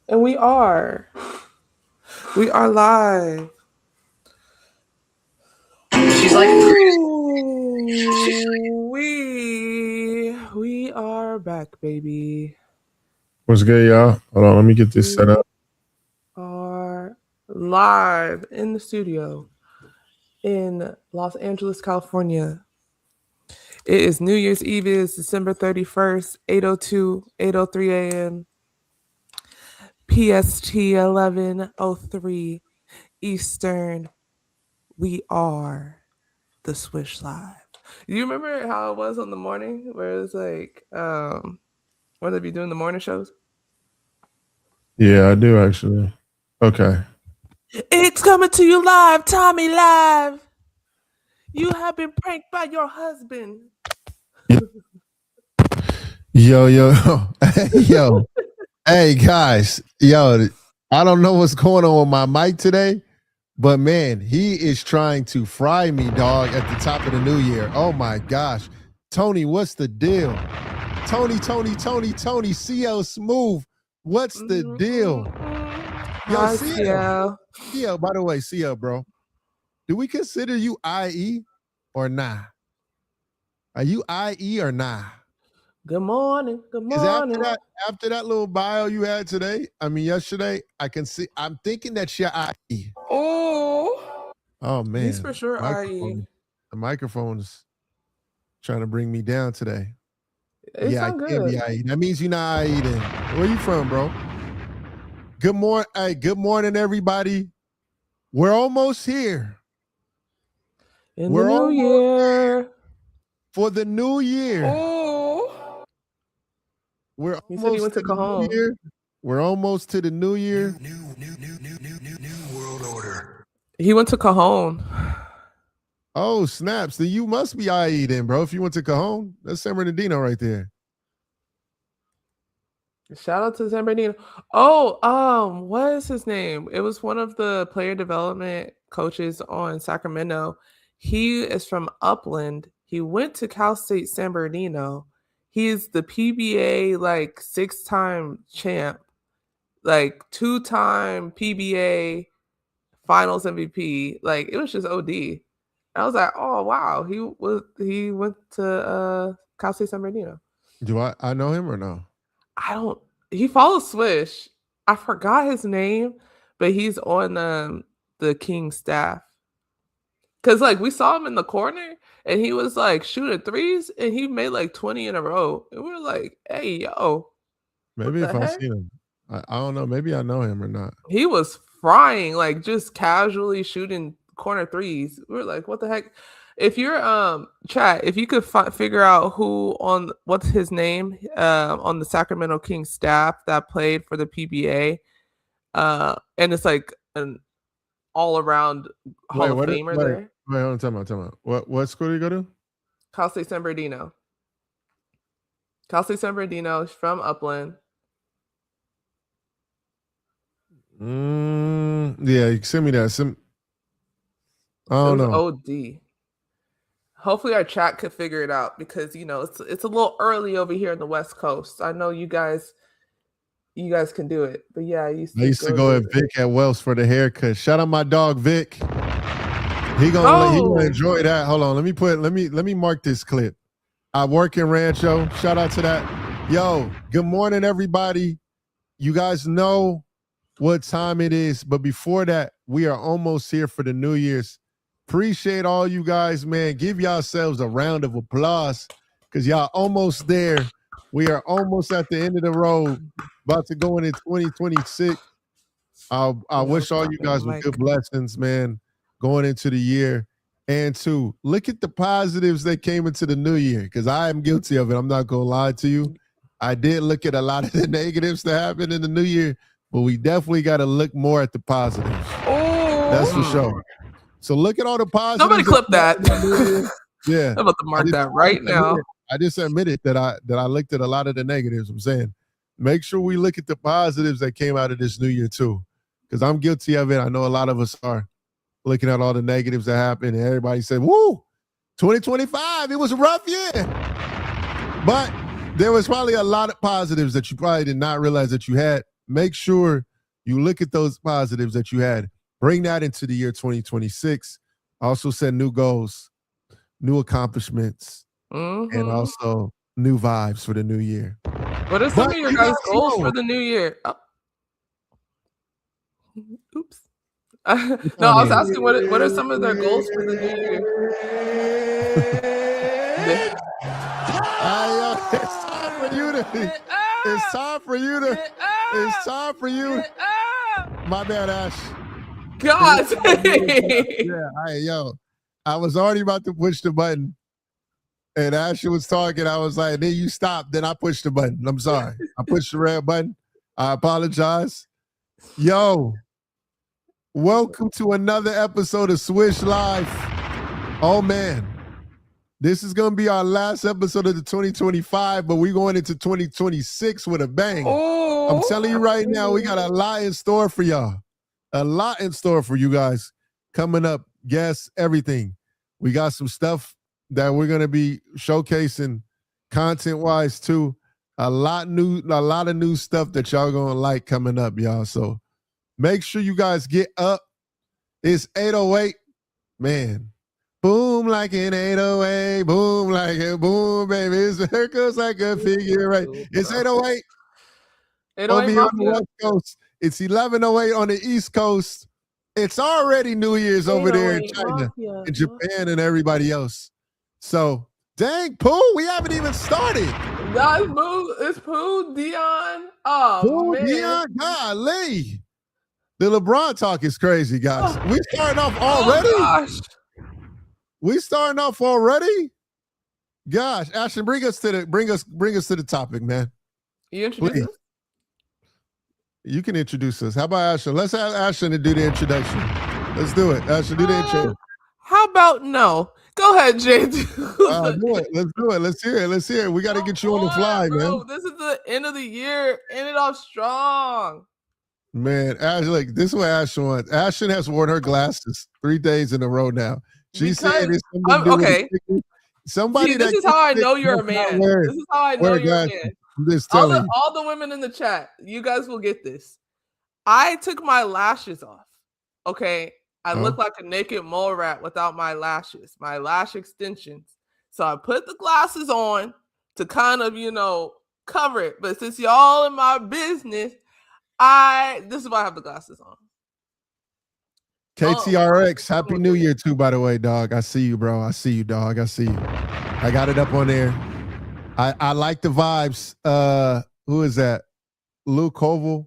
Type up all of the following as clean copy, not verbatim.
And we are. We are live. She's like We are back, baby. What's good, y'all? Hold on, let me get this set We up. are live in the studio in Los Angeles, California. It is New Year's Eve. It is December 31st, 8:02, 8:03 a.m. PST 11:03 Eastern. We are the Swish Live. You remember how it was on the morning where it was like, where they be doing the morning shows? Yeah, I do actually. Okay. It's coming to you live, Tommy Live. You have been pranked by your husband. Yo, yo. Hey, guys. Yo, I don't know what's going on with my mic today, but man, he is trying to fry me, dog, at the top of the new year. Oh my gosh. Tony, what's the deal? Tony, CL Smooth. What's the deal? Yo, Hi, CL. CL, by the way, CL, bro. Do we consider you IE or nah? Are you IE or nah? Good morning. Good Because morning. after that little bio you had today, yesterday, I'm thinking that you're IE. Oh man. He's for sure IE. The microphone's trying to bring me down today. It I sound can't be good. IE. That means you're not IE then. Where you from, bro? Good morning. Hey, good morning, everybody. We're almost here. We're the new year. For the new year. We're He said he went to Cajon. Year. We're almost to the new year. new world order. He went to Cajon. Oh, snaps. Then you must be IE then, bro. If you went to Cajon, that's San Bernardino right there. Shout out to San Bernardino. Oh, what is his name? It was one of the player development coaches on Sacramento. He is from Upland. He went to Cal State San Bernardino. He's the PBA like 6-time champ, like 2-time PBA Finals MVP. Like it was just OD. I was like, oh wow, he went to Cal State San Bernardino. Do I know him or no? He follows Swish. I forgot his name, but he's on the King staff. Cause like we saw him in the corner and he was like shooting threes and he made like 20 in a row. And we were like, hey yo. Maybe if I see him. I don't know. Maybe I know him or not. He was frying, like just casually shooting corner threes. We were like, what the heck? If you're chat, if you could figure out what's his name on the Sacramento Kings staff that played for the PBA, and it's like an all around Hall of Famer there. Wait, hold on, tell me. What school do you go to? Cal State San Bernardino. Cal State San Bernardino is from Upland. Yeah, you can send me that. I don't know. OD. Hopefully our chat could figure it out because it's a little early over here in the West Coast. I know you guys can do it, but yeah, I used to go at Vic at Wells for the haircut. Shout out my dog Vic. He gonna enjoy that. Hold on, let me mark this clip. I work in Rancho. Shout out to that. Yo, good morning, everybody. You guys know what time it is, but before that, we are almost here for the New Year's. Appreciate all you guys, man. Give yourselves a round of applause because y'all almost there. We are almost at the end of the road, about to go into 2026. I wish all you guys were good blessings, man, going into the year. And to look at the positives that came into the new year, because I am guilty of it. I'm not going to lie to you. I did look at a lot of the negatives that happened in the new year, but we definitely got to look more at the positives. That's for sure. So look at all the positives. Somebody clip that. Yeah. I'm about to mark that right now. I just admitted that I looked at a lot of the negatives. I'm saying, make sure we look at the positives that came out of this new year too. Because I'm guilty of it. I know a lot of us are looking at all the negatives that happened. And everybody said, woo, 2025, it was a rough year. But there was probably a lot of positives that you probably did not realize that you had. make sure you look at those positives that you had. Bring that into the year 2026. Also set new goals, new accomplishments, and also new vibes for the new year. What are some of your guys' goals for the new year? Oh. Oops. No, I was asking what are some of their goals for the new year? It's time for you to. It's time for you to. It's time for you. My bad, Ash. God. Yeah, I was already about to push the button, and Ash was talking. I was like, then you stopped. Then I pushed the button. I'm sorry. I pushed the red button. I apologize. Yo, welcome to another episode of Swish Live. Oh man, this is gonna be our last episode of the 2025, but we're going into 2026 with a bang. I'm telling you right now, we got a lot in store for y'all. A lot in store for you guys coming up. Yes, everything. We got some stuff that we're gonna be showcasing content-wise too. A lot of new stuff that y'all gonna like coming up, y'all. So make sure you guys get up. It's 8:08. Man. Boom like an 808. Boom like a boom, baby. It goes like a figure eight. It's 8:08. 808 on the West Coast. It's 11:08 on the East Coast. It's already New Year's over there in China, in Japan, and everybody else. So, dang, Pooh, we haven't even started. It's Pooh, Dion. Oh, Pooh, man. Dion, golly. The LeBron talk is crazy, guys. We starting off already? Oh, gosh. We starting off already? Gosh, Ashton, bring us to the topic, man. You introduce us? You can introduce us. How about Ashton? Let's ask Ashton to do the introduction. Let's do it. Ashton, do the intro. How about no? Go ahead, Jay. Do it. Let's do it. Let's hear it. We got to get you on the fly, man. This is the end of the year. End it off strong. Man, Ashton, like, this is what Ashton wants. Ashton has worn her glasses 3 days in a row now. She said it's okay. Somebody. See, this is how I know you're a man. This is how I know you're a man. All the women in the chat, you guys will get this. I took my lashes off. Okay. I look like a naked mole rat without my lashes, my lash extensions. So I put the glasses on to kind of, cover it. But since y'all in my business, this is why I have the glasses on. KTRX, Happy New Year too, by the way, dog. I see you, bro. I see you, dog. I see you. I got it up on there. I like the vibes. Who is that? Luke Koval.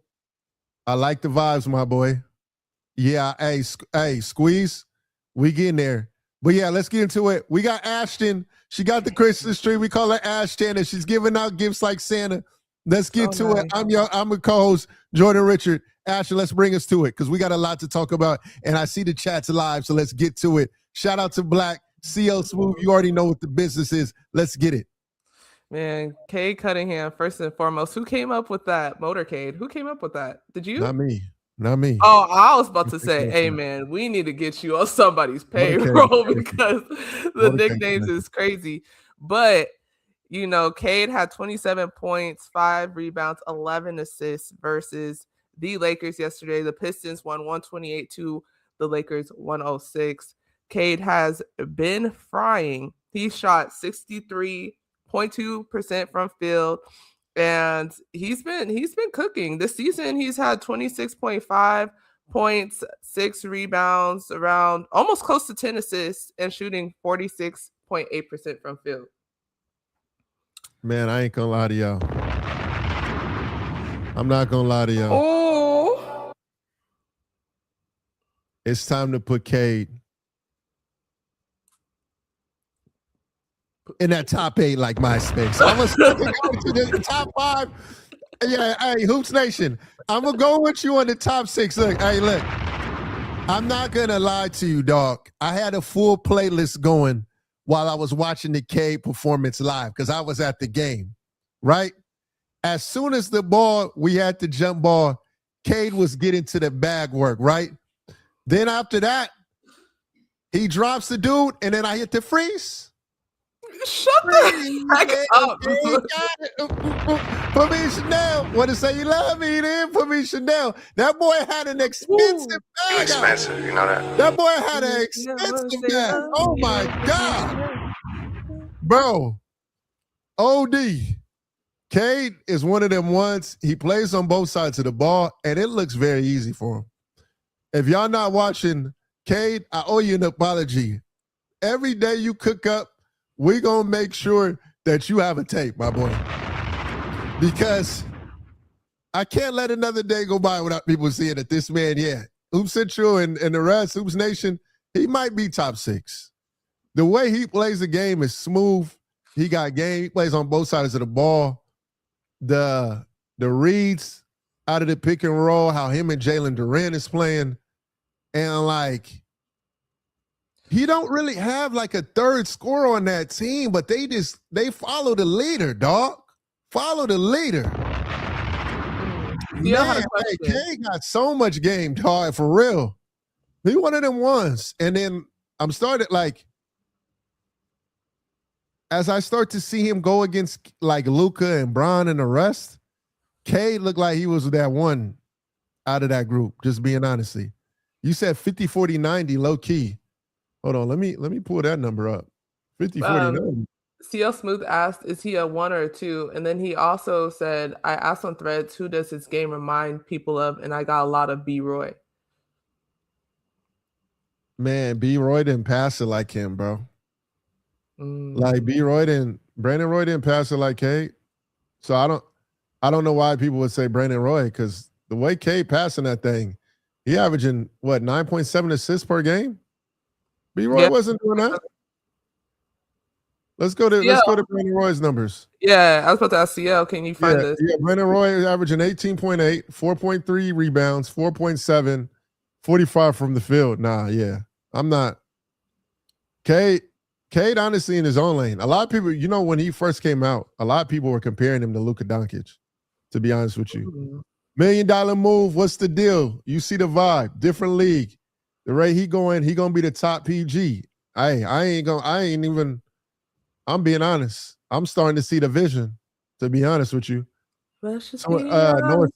I like the vibes, my boy. Yeah, hey, Squeeze. We getting there. But yeah, let's get into it. We got Ashten. She got the Christmas tree. We call her Ashten, and she's giving out gifts like Santa. Let's get to it. I'm a co-host, Jordan Richard. Ashten, let's bring us to it because we got a lot to talk about, and I see the chat's live, so let's get to it. Shout out to Black, CL Smooth. You already know what the business is. Let's get it. Man, Cade Cunningham, first and foremost. Who came up with that motorcade? Who came up with that? Did you? Not me. Oh, I was about to say, hey, man, we need to get you on somebody's payroll because the nicknames is crazy. But, Cade had 27 points, 5 rebounds, 11 assists versus the Lakers yesterday. The Pistons won 128 to the Lakers 106. Cade has been frying. He shot 63.2% from field. And he's been cooking this season. He's had 26.5 points, 6 rebounds, around almost close to 10 assists, and shooting 46.8% from field. Man, I ain't gonna lie to y'all. I'm not gonna lie to y'all. Oh, it's time to put Cade in that top 8 like MySpace. I'm going to go to the top 5. Yeah, hey, Hoops Nation, I'm going to go with you on the top 6. Look, I'm not going to lie to you, dog. I had a full playlist going while I was watching the Cade performance live because I was at the game, right? As soon as we had the jump ball, Cade was getting to the bag work, right? Then after that, he drops the dude, and then I hit the freeze. Shut the heck up. Put me Chanel. Want to say you love me, then put me Chanel. That boy had an expensive You bag. expensive, you know that? That boy had an expensive bag. Oh my God. Bro, OD. Cade is one of them ones. He plays on both sides of the ball, and it looks very easy for him. If y'all not watching, Cade, I owe you an apology. Every day you cook up, we're going to make sure that you have a tape, my boy. Because I can't let another day go by without people seeing that this man, Hoops Central and the rest, Hoops Nation, he might be top 6. The way he plays the game is smooth. He got game. He plays on both sides of the ball. The reads out of the pick and roll, how him and Jalen Duren is playing. And like, he don't really have like a third scorer on that team, but they follow the leader, dog. Follow the leader. Man, Cade got so much game, dog, for real. He one of them ones. And then I'm started like, as I start to see him go against like Luka and Bron and the rest, Cade looked like he was that one out of that group, just being honestly. You said 50, 40, 90, low key. Hold on, let me pull that number up. 50, 40, 90. CL Smooth asked, is he a 1 or a 2? And then he also said, I asked on Threads, who does his game remind people of? And I got a lot of B. Roy. Man, B. Roy didn't pass it like him, bro. Like Brandon Roy didn't pass it like Cade. So I don't know why people would say Brandon Roy, because the way Cade passing that thing, he averaging what, 9.7 assists per game? B. Roy wasn't doing that. Let's go to Brandon Roy's numbers. Yeah, I was about to ask CL, can you find this? Yeah, Brandon Roy is averaging 18.8, 4.3 rebounds, 4.7, 45 from the field. Nah, yeah. I'm not. Cade honestly in his own lane. A lot of people, you know, when he first came out, a lot of people were comparing him to Luka Doncic, to be honest with you. $1 million move, what's the deal? You see the vibe, different league. The rate he gonna be the top PG. I'm being honest. I'm starting to see the vision, to be honest with you. Norris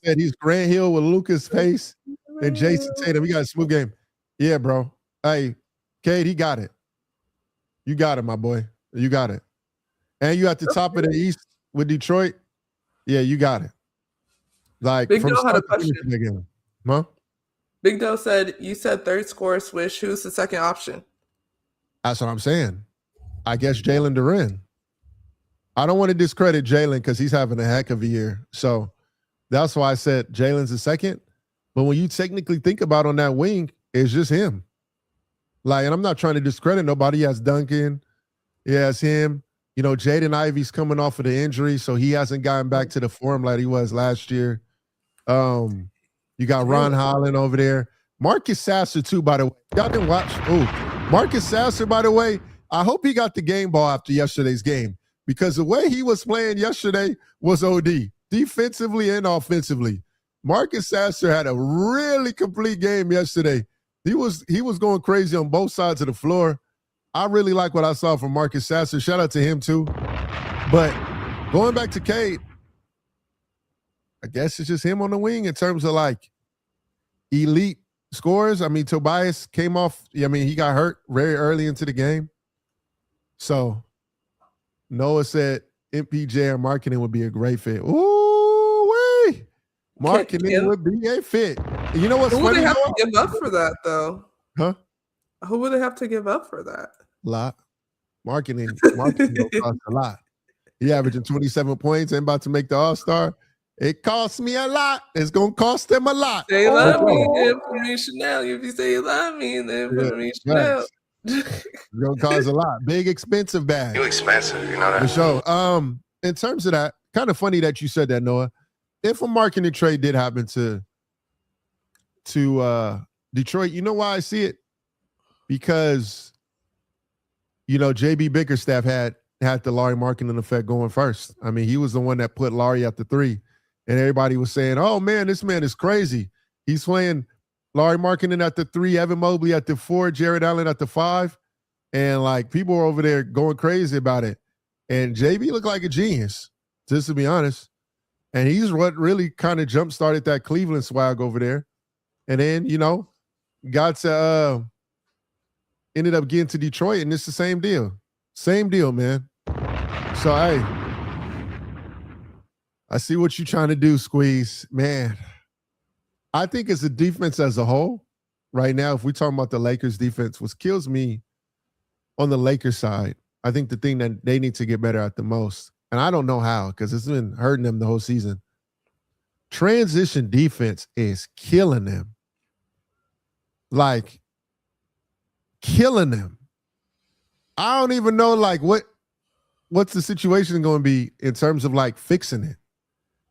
said he's Grant Hill with Luka's pace and Jason Tatum. He got a smooth game. Yeah, bro. Hey, Cade, he got it. You got it, my boy. You got it. And you at the top of the East with Detroit. Yeah, you got it. Like, Big from Doe had a start to question. finish again. Huh? Big Doe said, you said third scorer Swish. Who's the second option? That's what I'm saying. I guess Jalen Duren. I don't want to discredit Jalen because he's having a heck of a year. So that's why I said Jalen's the second. But when you technically think about on that wing, it's just him. Like, and I'm not trying to discredit nobody. He has Duncan. He has him. You know, Jaden Ivey's coming off of the injury, so he hasn't gotten back to the form like he was last year. You got Ron Holland over there. Marcus Sasser, too, by the way. Y'all didn't watch. Oh, Marcus Sasser, by the way, I hope he got the game ball after yesterday's game, because the way he was playing yesterday was OD, defensively and offensively. Marcus Sasser had a really complete game yesterday. He was going crazy on both sides of the floor. I really like what I saw from Marcus Sasser. Shout out to him too. But going back to Cade, I guess it's just him on the wing in terms of like elite scores. I mean, Tobias came off. I mean, he got hurt very early into the game. So Noah said MPJ or marketing would be a great fit. Ooh-wee. Marketing would be a fit. You know what's funny? Who would they have to give up for that, though? Huh? Who would they have to give up for that? A lot. Marketing will cost a lot. He averaging 27 points and about to make the All-Star. It costs me a lot. It's going to cost them a lot. They love me, then put me Chanel. If you say you love me, then put me Chanel. It's going to cost a lot. Big, expensive bag. You expensive, you know that? For sure. In terms of that, kind of funny that you said that, Noah. If a marketing trade did happen to Detroit, you know why I see it? Because, you know, JB Bickerstaff had the Larry marketing effect going first. I mean, he was the one that put Larry at the 3. And everybody was saying, oh, man, this man is crazy. He's playing Larry marketing at the 3, Evan Mobley at the 4, Jared Allen at the 5. And, like, people were over there going crazy about it. And JB looked like a genius, just to be honest. And he's what really kind of jump-started that Cleveland swag over there. And then, got to ended up getting to Detroit, and it's the same deal. Same deal, man. So, hey, I see what you're trying to do, Squeeze. Man, I think as a defense as a whole, right now, if we're talking about the Lakers defense, what kills me on the Lakers side, I think the thing that they need to get better at the most, and I don't know how because it's been hurting them the whole season, transition defense is killing them. Like, killing them. I don't even know, like, what's the situation going to be in terms of, like, fixing it.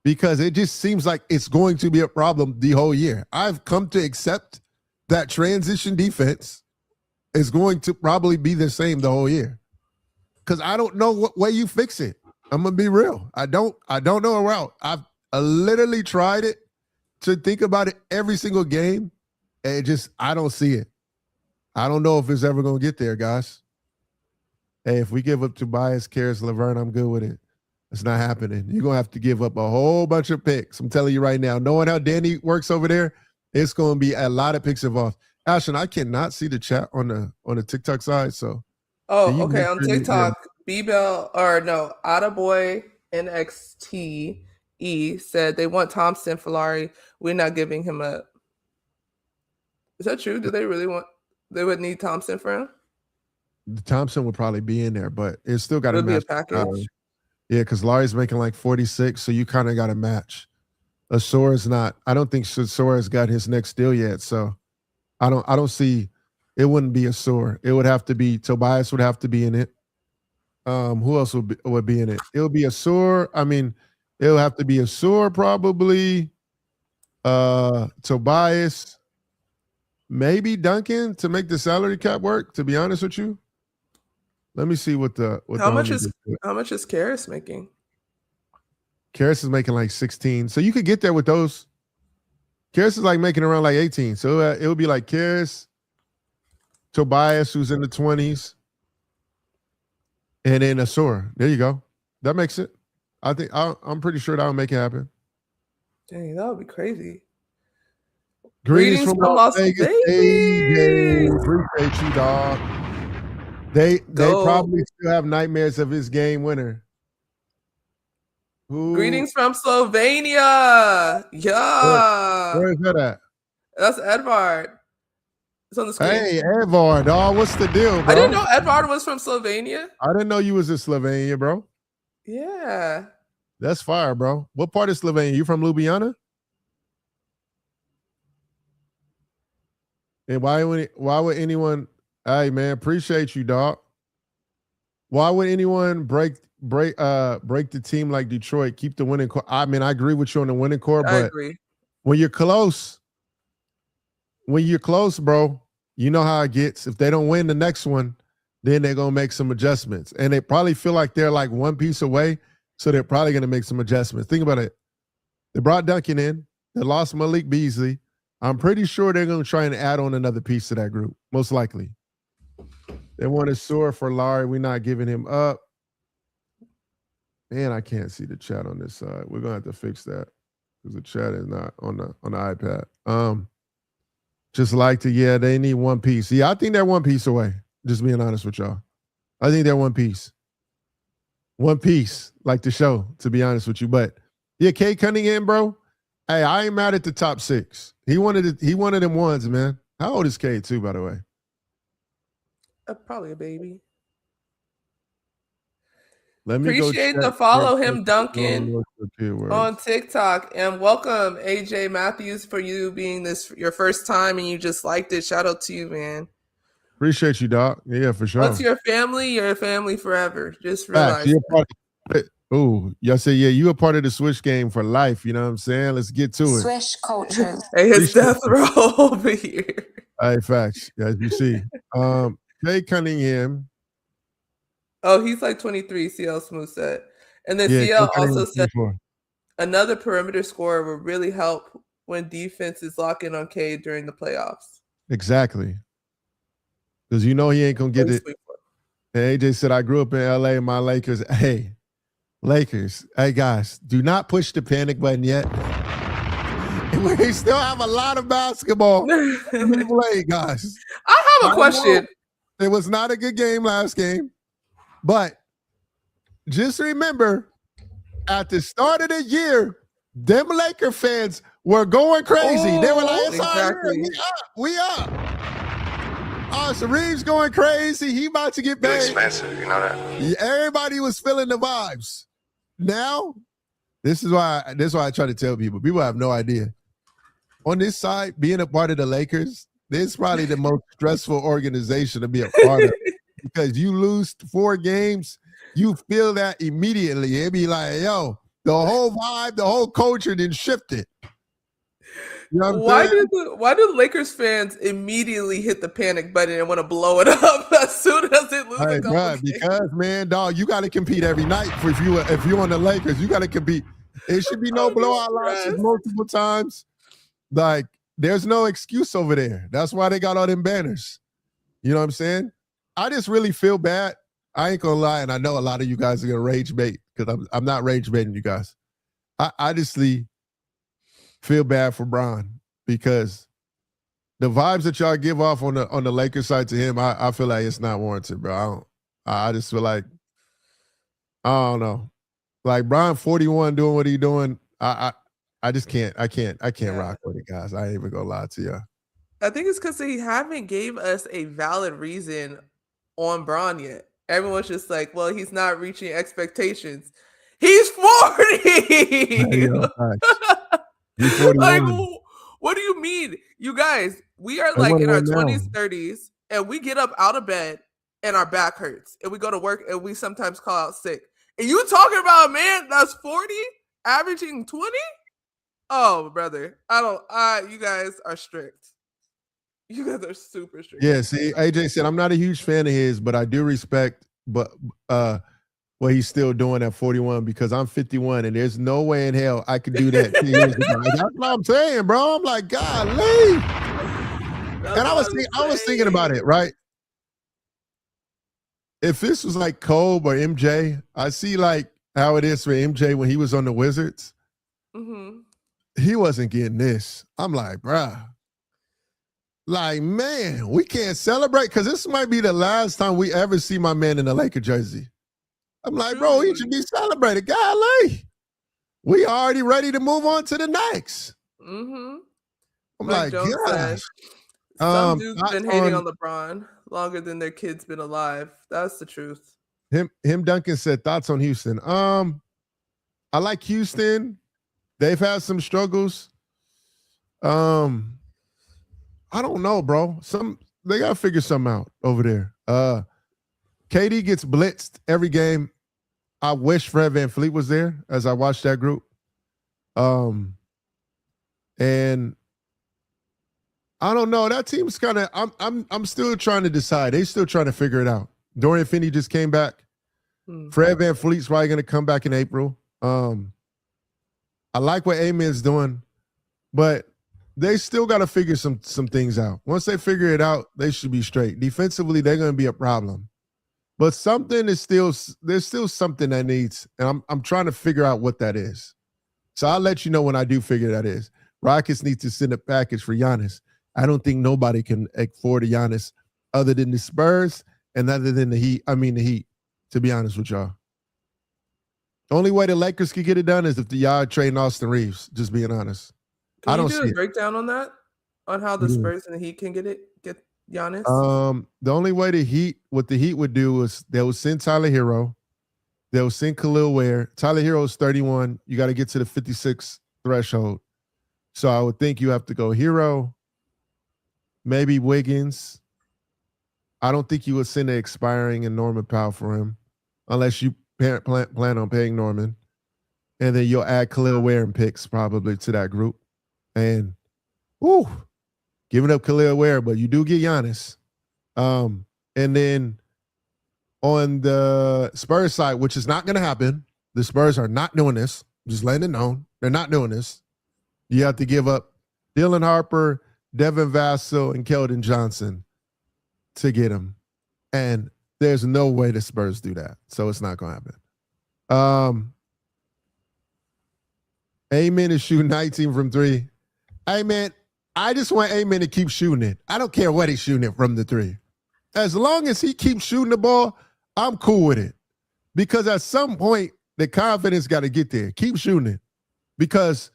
Because it just seems like it's going to be a problem the whole year. I've come to accept that transition defense is going to probably be the same the whole year. Because I don't know what way you fix it. I'm gonna be real. I don't know a route. I've literally tried it to think about it every single game, and I don't see it. I don't know if it's ever gonna get there, guys. Hey, if we give up Tobias, Karis, Laverne, I'm good with it. It's not happening. You're gonna have to give up a whole bunch of picks. I'm telling you right now. Knowing how Danny works over there, it's gonna be a lot of picks involved. Ashton, I cannot see the chat on the TikTok side, so. Oh, okay. On TikTok, B-Bell, or no, Attaboy NXTE said they want Thompson for Larry. We're not giving him up. Is that true? Do they really they would need Thompson for him? Thompson would probably be in there, but it's still got to be a package. Yeah, because Larry's making like 46, so you kind of got to match. Asora's not. I don't think Asora's got his next deal yet, so I don't see. It wouldn't be Asor. It would have to be Tobias. Would have to be in it. Who else would be in it? It would be Asor. I mean, it'll have to be Asor probably. Tobias, maybe Duncan to make the salary cap work. To be honest with you, let me see what how much is Karis making? Karis is making like 16, so you could get there with those. Karis is like making around like 18, so it would be like Karis, Tobias, who's in the 20s, and then Asor. There you go. That makes it. I think I'm pretty sure that would make it happen. Dang, that would be crazy. Greetings from Las Vegas. AJ. Appreciate you, dog. They probably still have nightmares of his game winner. Greetings from Slovenia. Yeah. Where is that at? That's Edvard. It's on the screen. Hey, Edvard, dog. What's the deal, bro? I didn't know Edvard was from Slovenia. I didn't know you was in Slovenia, bro. Yeah. That's fire, bro. What part of Slovenia? You from Ljubljana? And why would anyone? Hey, man, appreciate you, dog. Why would anyone break the team like Detroit? Keep the winning core. I mean, I agree with you on the winning core, but I agree. when you're close, bro, you know how it gets. If they don't win the next one, then they're gonna make some adjustments, and they probably feel like they're like one piece away, so they're probably gonna make some adjustments. Think about it. They brought Duncan in. They lost Malik Beasley. I'm pretty sure they're going to try and add on another piece to that group, most likely. They want a Asor for Larry. We're not giving him up. Man, I can't see the chat on this side. We're going to have to fix that because the chat is not on the iPad. They need one piece. Yeah, I think they're one piece away, just being honest with y'all. I think they're one piece. One piece, like the show, to be honest with you. But, yeah, Cade Cunningham, bro. Hey, I ain't mad at the top 6. He wanted them ones, man. How old is Cade, too, by the way? Probably a baby. Let me appreciate the follow him, Duncan, on TikTok. And welcome, AJ Matthews, for you being your first time and you just liked it. Shout out to you, man. Appreciate you, Doc. Yeah, for sure. Once your family forever. Just realize. Oh, y'all say, yeah, you a part of the Swish game for life. You know what I'm saying? Let's get to it. Swish culture. Hey, it's death row over here. Hey, facts. As you see. Cade Cunningham. Oh, he's like 23, CL Smooth said. And then CL also said another perimeter scorer will really help when defenses lock in on Cade during the playoffs. Exactly. Because you know he ain't going to get it. And AJ said, I grew up in LA and my Lakers. Hey, Lakers. Hey, guys, do not push the panic button yet. We still have a lot of basketball to be played, guys. I have a question. It was not a good game last game, but just remember, at the start of the year, them Laker fans were going crazy. They were like, it's exactly. We up. Austin Reeves going crazy. He about to get paid. It's expensive, you know that. Everybody was feeling the vibes. Now, this is why I try to tell people. People have no idea. On this side, being a part of the Lakers, this is probably the most stressful organization to be a part of. Because you lose 4 games, you feel that immediately. It'd be like, yo, the whole vibe, the whole culture then shifted. You know why do the Lakers fans immediately hit the panic button and want to blow it up as soon as it loses a couple games? Because, man, dog, you got to compete every night. If you're on the Lakers, you got to compete. It should be no blowout losses multiple times. Like, there's no excuse over there. That's why they got all them banners. You know what I'm saying? I just really feel bad. I ain't gonna lie, and I know a lot of you guys are gonna rage bait because I'm not rage baiting you guys. I honestly feel bad for Bron because the vibes that y'all give off on the Lakers side to him, I feel like it's not warranted, bro. I just feel like I don't know. Like Bron 41 doing what he doing, I just can't rock with it, guys. I ain't even gonna lie to you. I think it's because they haven't gave us a valid reason on Bron yet. Everyone's just like, well, he's not reaching expectations. He's 40. He's 41. Like, what do you mean? You guys, we are like in our 20s, 30s, and we get up out of bed and our back hurts. And we go to work and we sometimes call out sick. And you talking about a man that's 40, averaging 20? Oh, brother. You guys are strict. You guys are super strict. Yeah, see, AJ said, I'm not a huge fan of his, but I do respect what he's still doing at 41 because I'm 51 and there's no way in hell I could do that 10 years ago. That's what I'm saying, bro. I'm like, golly. And I was thinking about it, right? If this was like Kobe or MJ, I see like how it is for MJ when he was on the Wizards. Mm-hmm. He wasn't getting this. I'm like, bruh. Like, man, we can't celebrate because this might be the last time we ever see my man in a Laker jersey. I'm like, bro, he should be celebrated. Golly. We already ready to move on to the next. Mm-hmm. I'm like, gosh. Some dudes been hating on LeBron longer than their kid's been alive. That's the truth. Him Duncan said thoughts on Houston. I like Houston. They've had some struggles. I don't know, bro. They gotta figure something out over there. KD gets blitzed every game. I wish Fred VanVleet was there as I watched that group. And I don't know. That team's kind of. I'm still trying to decide. They still trying to figure it out. Dorian Finney just came back. Fred VanVleet's probably gonna come back in April. I like what Amen's doing, but they still got to figure some things out. Once they figure it out, they should be straight. Defensively, they're going to be a problem. But there's still something that needs, and I'm trying to figure out what that is. So I'll let you know when I do figure that is. Rockets need to send a package for Giannis. I don't think nobody can afford a Giannis other than the Spurs and other than the Heat. I mean the Heat, to be honest with y'all. The only way the Lakers could get it done is if the Yard trading Austin Reeves, just being honest. Can you do a breakdown on that? On how the Spurs and the Heat can get Giannis? The only way what the Heat would do is they would send Tyler Hero. They'll send Khalil Ware. Tyler Hero is 31. You got to get to the 56 threshold. So I would think you have to go Hero, maybe Wiggins. I don't think you would send an expiring and Norman Powell for him unless you plan on paying Norman. And then you'll add Khalil Ware and picks probably to that group. And, giving up Khalil Ware, but you do get Giannis. And then on the Spurs side, which is not going to happen, the Spurs are not doing this. Just letting it known. They're not doing this. You have to give up Dylan Harper, Devin Vassell, and Keldon Johnson to get him. And There's no way the Spurs do that. So it's not going to happen. Amen is shooting 19 from 3. Amen, I just want Amen to keep shooting it. I don't care what he's shooting it from the 3. As long as he keeps shooting the ball, I'm cool with it. Because at some point, the confidence got to get there. Keep shooting it. Because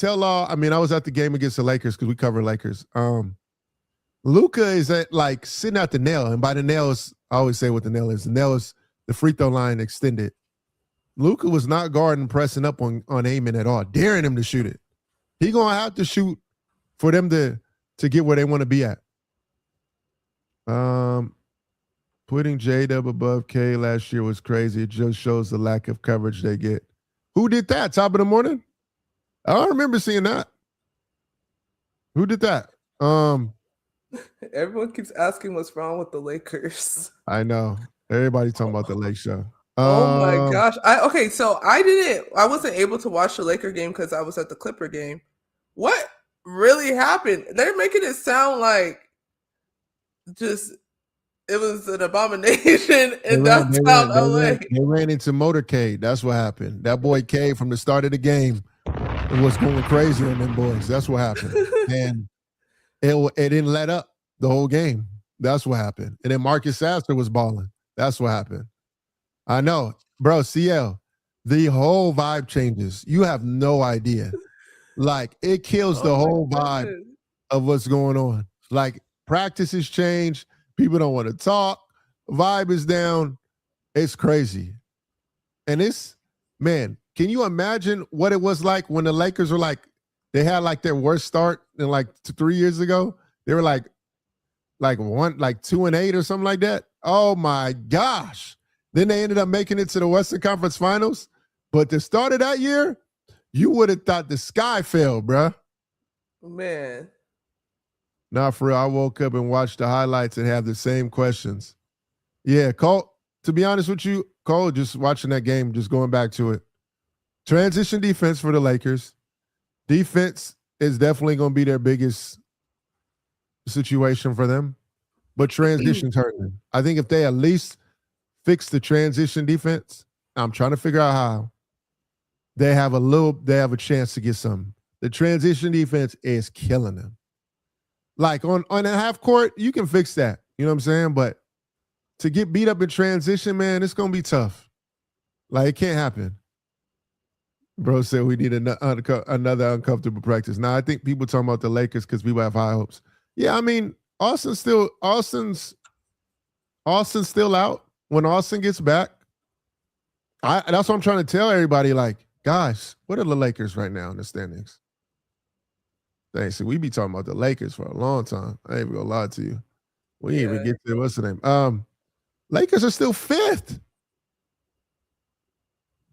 I was at the game against the Lakers because we cover Lakers. Luka is at sitting at the nail. And by the nails, I always say what the nail is. The nail is the free throw line extended. Luka was not guarding, pressing up on Amen at all, daring him to shoot it. He going to have to shoot for them to get where they want to be at. Putting J-Dub above K last year was crazy. It just shows the lack of coverage they get. Who did that? Top of the morning? I don't remember seeing that. Who did that? Everyone keeps asking what's wrong with the Lakers. I know. Everybody talking about the Lake Show. Oh my gosh. I wasn't able to watch the Laker game because I was at the Clipper game. What really happened? They're making it sound like it was an abomination in downtown LA. They ran into Motorcade. That's what happened. That boy Cade from the start of the game was going crazy on them boys. That's what happened. And it didn't let up the whole game. That's what happened. And then Marcus Sasser was balling. That's what happened. I know. Bro, CL, the whole vibe changes. You have no idea. It kills the whole vibe of what's going on. Practices change. People don't want to talk. Vibe is down. It's crazy. And man, can you imagine what it was like when the Lakers were they had their worst start in 3 years ago? They were 2-8 or something like that. Oh my gosh. Then they ended up making it to the Western Conference Finals. But the start of that year, you would have thought the sky fell, bruh. Man. Nah, for real. I woke up and watched the highlights and have the same questions. Yeah, Cole, to be honest with you, Cole, just watching that game, just going back to it. Transition defense for the Lakers. Defense is definitely going to be their biggest situation for them. But transition's hurting them. I think if they at least fix the transition defense, I'm trying to figure out how, they have a chance to get something. The transition defense is killing them. On a half court, you can fix that. You know what I'm saying? But to get beat up in transition, man, it's going to be tough. It can't happen. Bro said we need another uncomfortable practice. Now, I think people talking about the Lakers because people have high hopes. Yeah, I mean, Austin's still out. When Austin gets back, that's what I'm trying to tell everybody. Guys, what are the Lakers right now in the standings? Thanks. We be talking about the Lakers for a long time. I ain't even gonna lie to you. We ain't even get to what's the name. Lakers are still 5th.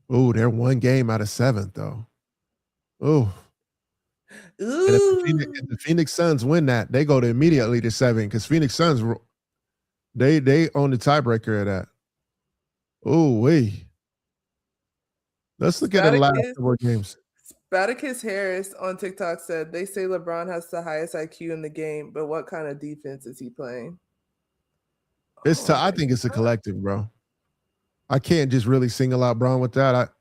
Oh, they're 1 game out of 7th, though. Oh. If the Phoenix Suns win that, they go to immediately to 7 because Phoenix Suns they own the tiebreaker of that. Oh, wait. Let's look at the last 4 games. Spartacus Harris on TikTok said, they say LeBron has the highest IQ in the game, but what kind of defense is he playing? I think it's a collective, bro. I can't just really single out Bron with that.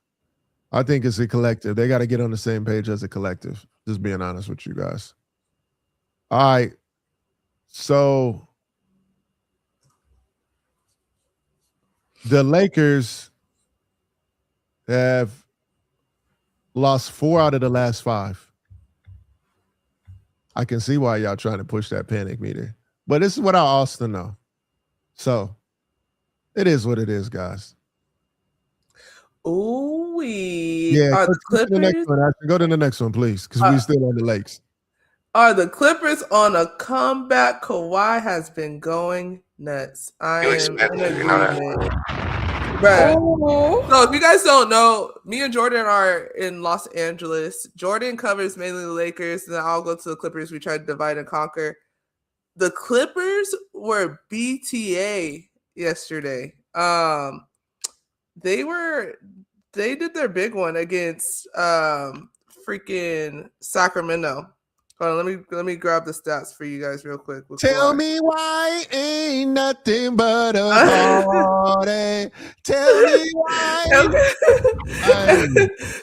I think it's a collective. They got to get on the same page as a collective. Just being honest with you guys. All right. So the Lakers have lost 4 out of the last 5. I can see why y'all trying to push that panic meter. But this is what our Austin know. So it is what it is, guys. Ooh, yeah. Go to the next one, please, because we still on the Lakes. Are the Clippers on a comeback? Kawhi has been going nuts. I am in agreement. Right. So if you guys don't know, me and Jordan are in Los Angeles. Jordan covers mainly the Lakers, and then I'll go to the Clippers. We try to divide and conquer. The Clippers were BTA yesterday. They did their big one against freaking Sacramento. Hold on, let me grab the stats for you guys real quick. Tell me why ain't nothing but a party. Tell me why.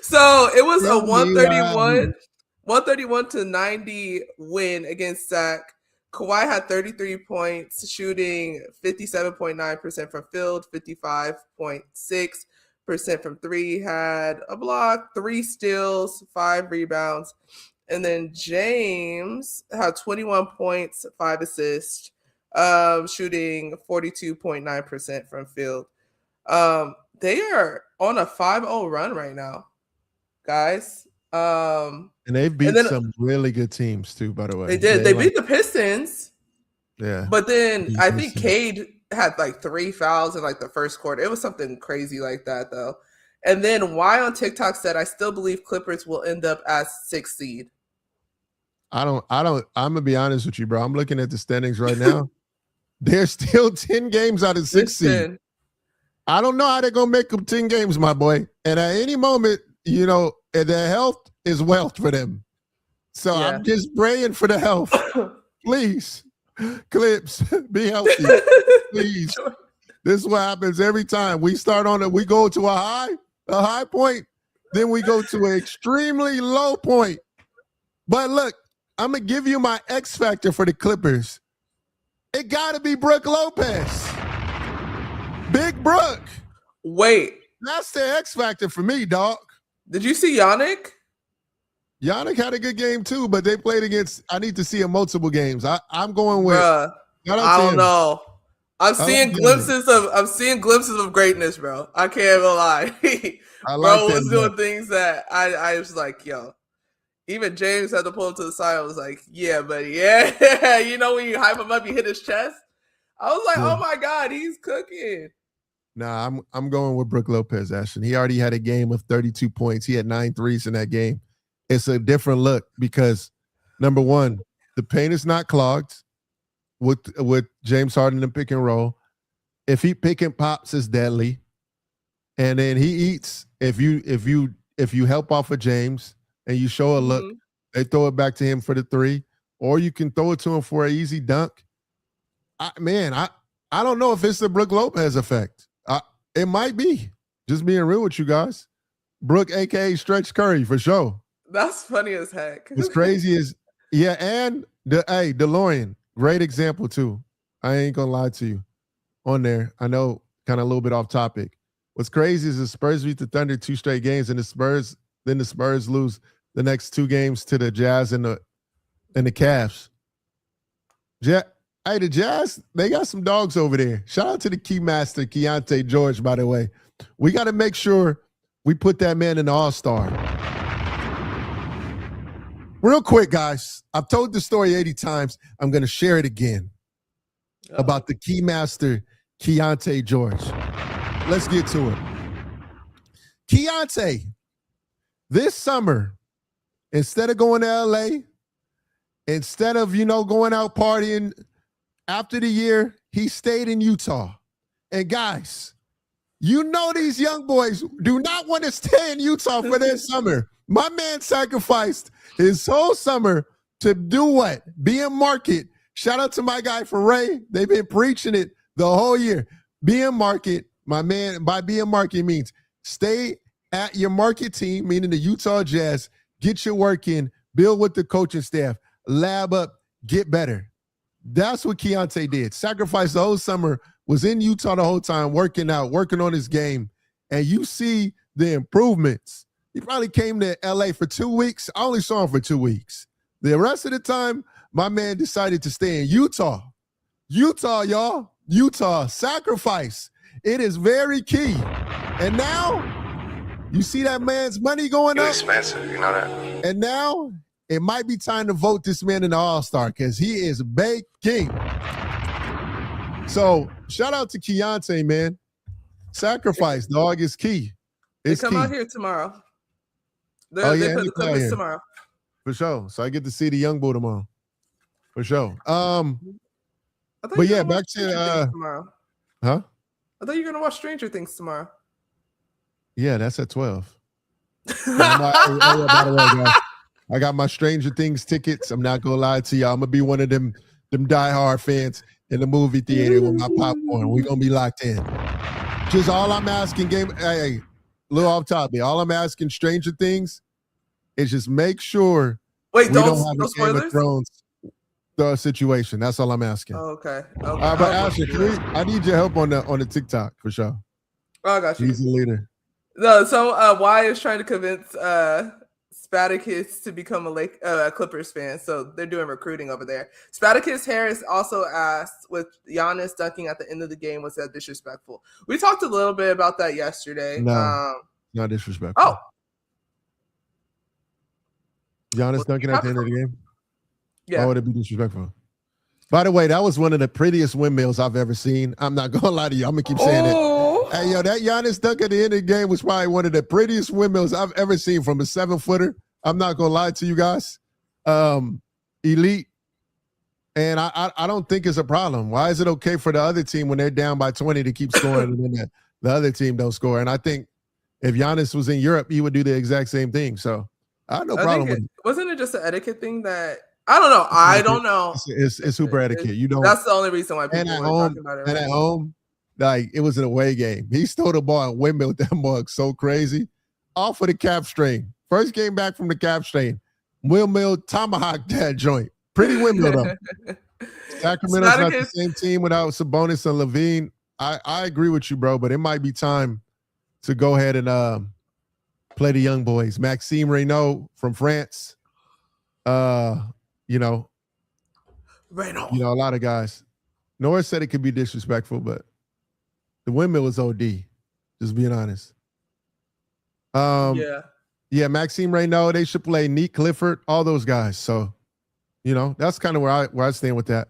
So it was Tell a 131 to 90 win against Sac. Kawhi had 33 points, shooting 57.9% from field, 55.6% from three. Had a block, 3 steals, 5 rebounds. And then James had 21 points, 5 assists, shooting 42.9% from field. They are on a 5-0 run right now, guys. And they've beat some really good teams too, by the way. They did. They beat the Pistons. Yeah. But then I think Cade had like 3 fouls in like the first quarter. It was something crazy like that though. And then Y on TikTok said, I still believe Clippers will end up as 6th seed. I'm gonna be honest with you, bro. I'm looking at the standings right now. They're still 10 games out of 6th seed. I don't know how they're gonna make them 10 games, my boy. And at any moment, you know, their health is wealth for them. So I'm just praying for the health. Please, Clips, be healthy. Please. This is what happens every time. We start on it, we go to a high point, then we go to an extremely low point. But look, I'm gonna give you my X factor for the Clippers. It gotta be Brook Lopez. Big Brook. Wait. That's the X factor for me, dog. Did you see Yannick? Yannick had a good game too, but they played against, I need to see him multiple games. I'm going with I don't know. I'm seeing glimpses of greatness, bro. I can't even lie. Bro was doing things that I was like, yo. Even James had to pull him to the side. I was like, yeah, buddy. Yeah. You know when you hype him up, you hit his chest? I was like, oh my God, he's cooking. Nah, I'm going with Brook Lopez, Ashton. He already had a game of 32 points. He had 9 threes in that game. It's a different look because, number one, the paint is not clogged with James Harden in pick and roll. If he pick and pops, is deadly. And then he eats. If you help off of James and you show a look, they throw it back to him for the 3, or you can throw it to him for an easy dunk. I don't know if it's the Brook Lopez effect. It might be. Just being real with you guys. Brook, a.k.a. Stretch Curry, for sure. That's funny as heck. What's crazy is, and DeLorean, great example too. I ain't going to lie to you on there. I know kind of a little bit off topic. What's crazy is the Spurs beat the Thunder 2 straight games, and the Spurs lose the next 2 games to the Jazz and the Cavs. The Jazz, they got some dogs over there. Shout out to the key master, Keontae George, by the way. We got to make sure we put that man in the All-Star. Real quick, guys. I've told the story 80 times. I'm going to share it again about the key master, Keontae George. Let's get to it. Keontae, this summer, instead of going to L.A., instead of, going out partying, after the year, he stayed in Utah. And guys, these young boys do not want to stay in Utah for their summer. My man sacrificed his whole summer to do what? Be in market. Shout out to my guy for Ray. They've been preaching it the whole year. Be in market, my man. By being market means stay at your market team, meaning the Utah Jazz. Get your work in. Build with the coaching staff. Lab up. Get better. That's what Keontae did. Sacrificed the whole summer, was in Utah the whole time, working out, working on his game. And you see the improvements. He probably came to LA for 2 weeks. I only saw him for 2 weeks. The rest of the time, my man decided to stay in Utah. Utah, y'all. Utah. Sacrifice. It is very key. And now, you see that man's money going up? It's expensive, you know that? And now, it might be time to vote this man in the All-Star because he is baking. So, shout out to Keontae, man. Sacrifice, dog, is key. They come out here tomorrow. They put the Clippers tomorrow. For sure. So I get to see the young boy tomorrow. For sure. But yeah, back to tomorrow. Huh? I thought you were gonna watch Stranger Things tomorrow. Yeah, that's at 12. By the way, guys. I got my Stranger Things tickets. I'm not gonna lie to y'all. I'm gonna be one of them diehard fans in the movie theater with my popcorn. We're gonna be locked in. Just all I'm asking, hey, little off topic. All I'm asking, Stranger Things, is just make sure we don't have a Game of Thrones situation. That's all I'm asking. Oh, okay. But Ashten, I need your help on the TikTok for sure. Oh, I got you. He's the leader. No, so Y is trying to convince Spadicus to become a Clippers fan, so they're doing recruiting over there. Spadicus Harris also asked, with Giannis dunking at the end of the game, was that disrespectful? We talked a little bit about that yesterday. No, not disrespectful. Oh, Giannis dunking at the end of the game? Yeah. Why would it be disrespectful? By the way, that was one of the prettiest windmills I've ever seen. I'm not going to lie to you. I'm going to keep saying it. Hey, yo, that Giannis dunk at the end of the game was probably one of the prettiest windmills I've ever seen from a 7-footer. I'm not going to lie to you guys. Elite. And I don't think it's a problem. Why is it okay for the other team when they're down by 20 to keep scoring and then the other team don't score? And I think if Giannis was in Europe, he would do the exact same thing. So I have no problem with it. Wasn't it just an etiquette thing that I don't know? I don't know. It's super etiquette. You don't. That's the only reason why people were talking about it. And at home, like it was an away game. He stole the ball and windmilled that mug so crazy. Off of the calf strain. First game back from the calf strain. Windmill tomahawk that joint. Pretty windmill though. Sacramento's not the same team without Sabonis and Levine. I agree with you, bro, but it might be time to go ahead and play the young boys. Maxime Reynaud from France. You know, a lot of guys. Norris said it could be disrespectful, but the windmill was OD. Just being honest. Yeah, Maxime Reynaud, they should play Neat Clifford, all those guys. So, that's kind of where I stand with that.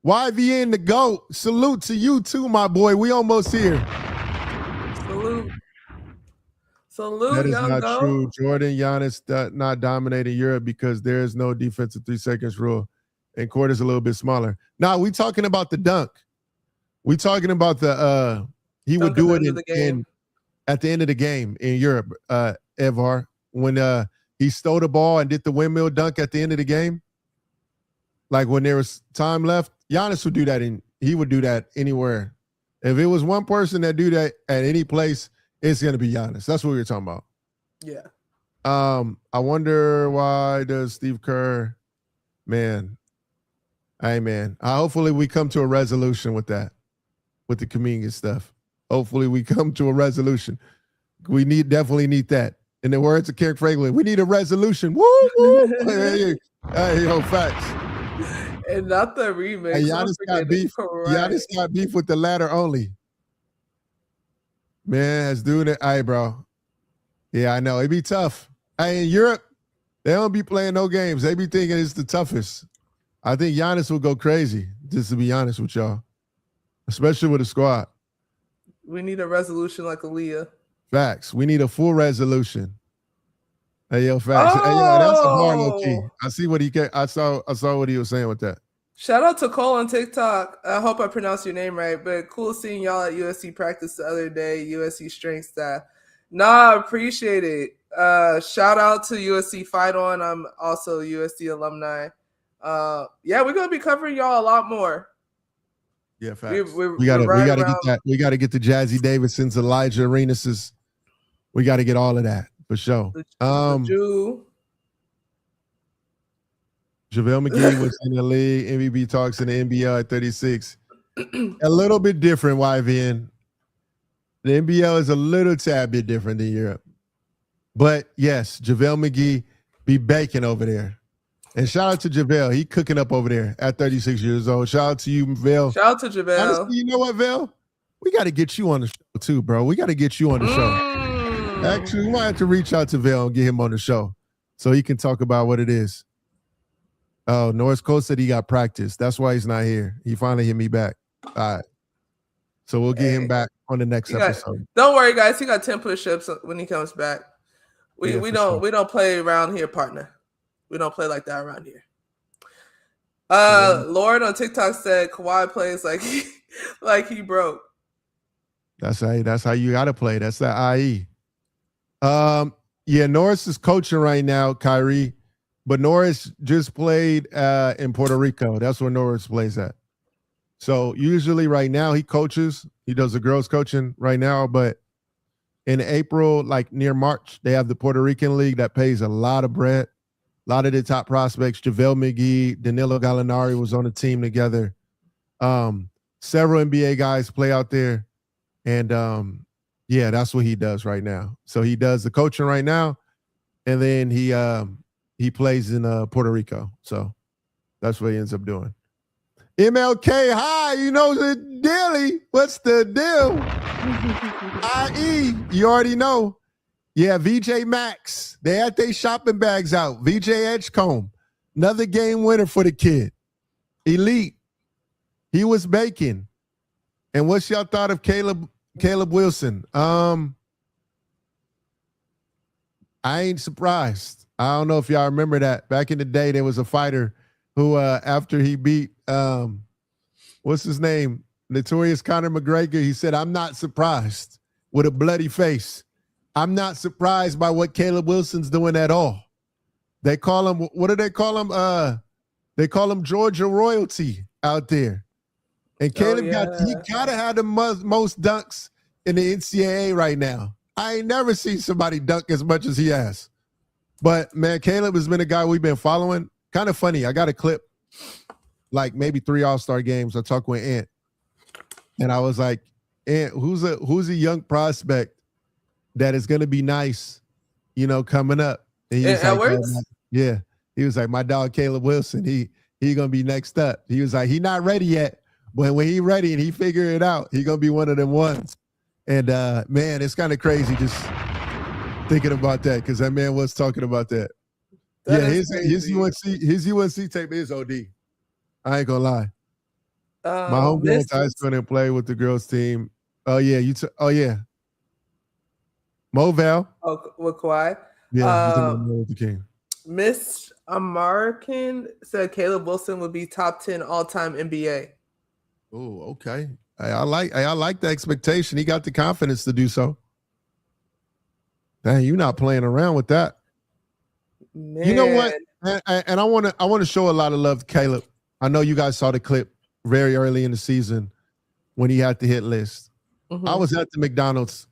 YVN the GOAT. Salute to you too, my boy. We almost here. Salute, that is not true. Jordan, Giannis not dominating Europe because there is no defensive 3 seconds rule, and court is a little bit smaller. Now we talking about the dunk. We talking about the he would do it at the end of the game in Europe. Evar, when he stole the ball and did the windmill dunk at the end of the game, like when there was time left, Giannis would do that, and he would do that anywhere. If it was one person that do that at any place, it's going to be Giannis. That's what we were talking about. Yeah. I wonder why does Steve Kerr, man. Hopefully we come to a resolution with that, with the Kuminga stuff. Hopefully we come to a resolution. We definitely need that. In the words of Kirk Franklin, we need a resolution. Woo, woo. Hey, yo, facts. And not the remix. Hey, Giannis got beef. Giannis got beef with the ladder only. Man, that's doing it. Hey, bro. Yeah, I know. It'd be tough. Hey, in Europe, they don't be playing no games. They be thinking it's the toughest. I think Giannis will go crazy, just to be honest with y'all, especially with a squad. We need a resolution like Aaliyah. Facts. We need a full resolution. Hey, yo, facts. Hey, yo, that's a hard low key. I see what I saw what he was saying with that. Shout out to Cole on TikTok. I hope I pronounced your name right, but cool seeing y'all at USC practice the other day, USC strength staff. Nah, I appreciate it. Shout out to USC Fight On. I'm also USC alumni. Yeah, we're gonna be covering y'all a lot more. Yeah, facts. We gotta get that. We gotta get the Jazzy Davidsons, Elijah Arenases. We gotta get all of that for sure. JaVale McGee was in the league. MVP talks in the NBL at 36. A little bit different, YVN. The NBL is a little tad bit different than Europe. But yes, JaVale McGee be baking over there. And shout out to JaVale. He cooking up over there at 36 years old. Shout out to you, Vale. Shout out to JaVale. Honestly, you know what, Vale? We got to get you on the show too, bro. We got to get you on the show. Actually, we might have to reach out to Vale and get him on the show so he can talk about what it is. Oh, Norris Cole said he got practice. That's why he's not here. He finally hit me back. All right. So we'll get him back on the next episode. Don't worry, guys. He got 10 push-ups when he comes back. We don't play around here, partner. We don't play like that around here. Lauren on TikTok said Kawhi plays like he broke. That's how you gotta play. That's the IE. Yeah, Norris is coaching right now, Kyrie. But Norris just played in Puerto Rico. That's where Norris plays at. So usually right now he coaches. He does the girls coaching right now. But in April, like near March, they have the Puerto Rican League that pays a lot of bread. A lot of the top prospects, Jewell McGee, Danilo Gallinari was on the team together. Several NBA guys play out there. And yeah, that's what he does right now. So he does the coaching right now. And then he plays in Puerto Rico. So that's what he ends up doing. MLK, hi, you know the dealie. What's the deal? IE, you already know. Yeah, VJ Max. They had their shopping bags out. VJ Edgecombe. Another game winner for the kid. Elite. He was baking. And what's y'all thought of Caleb Wilson? I ain't surprised. I don't know if y'all remember that. Back in the day, there was a fighter who, after he beat, what's his name? Notorious Conor McGregor. He said, I'm not surprised, with a bloody face. I'm not surprised by what Caleb Wilson's doing at all. They call him, what do they call him? They call him Georgia royalty out there. And Caleb he gotta have the most dunks in the NCAA right now. I ain't never seen somebody dunk as much as he has. But man, Caleb has been a guy we've been following. Kind of funny. I got a clip, like maybe 3 All-Star games. I talked with Ant, and I was like, Ant, who's a young prospect that is going to be nice, coming up? And he was like, yeah. He was like, my dog Caleb Wilson. He gonna be next up. He was like, he not ready yet, but when he ready and he figure it out, he gonna be one of them ones. And man, it's kind of crazy just thinking about that, because that man was talking about that. His UNC tape is OD. I ain't gonna lie. My homegirl went to high school and play with the girls team. Oh yeah, Movell. Oh, with Kawhi. Yeah, with the King. Miss American said Caleb Wilson would be top 10 all-time NBA. Oh, okay. I like the expectation. He got the confidence to do so. Dang, you're not playing around with that. Man. You know what? And I want to show a lot of love to Caleb. I know you guys saw the clip very early in the season when he had the hit list. Mm-hmm. I was at the McDonald's